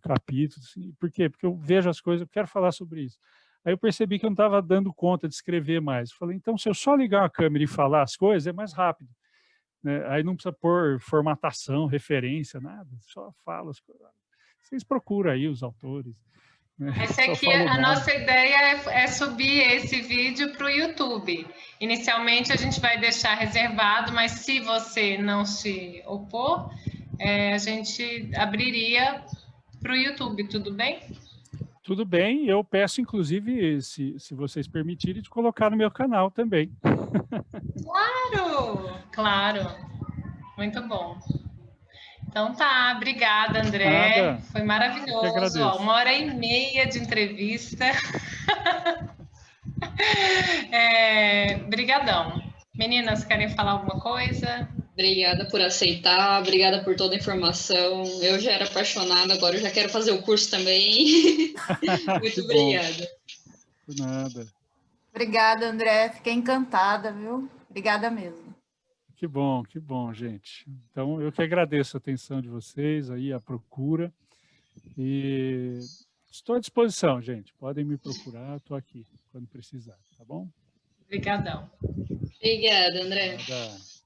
capítulos. Assim. Por quê? Porque eu vejo as coisas, eu quero falar sobre isso. Aí eu percebi que eu não estava dando conta de escrever mais. Falei, então, se eu só ligar a câmera e falar as coisas, é mais rápido, né? Aí não precisa pôr formatação, referência, nada. Só fala as coisas. Vocês procuram aí os autores. Essa aqui, a nossa ideia é subir esse vídeo para o YouTube. Inicialmente a gente vai deixar reservado, mas se você não se opor, a gente abriria para o YouTube, tudo bem? Tudo bem, eu peço inclusive, se vocês permitirem, de colocar no meu canal também. Claro, claro, muito bom. Então tá, obrigada, André. Nada. Foi Eu que maravilhoso. agradeço. Ó, 1h30 de entrevista. Brigadão. Meninas, querem falar alguma coisa? Obrigada por aceitar, obrigada por toda a informação. Eu já era apaixonada, agora eu já quero fazer o curso também. Muito Que bom. obrigada. Por nada. Obrigada, André. Fiquei encantada, viu? Obrigada mesmo. Que bom, gente. Então, eu que agradeço a atenção de vocês, aí a procura. E estou à disposição, gente. Podem me procurar, estou aqui quando precisar, tá bom? Obrigadão. Obrigada, André. Nada.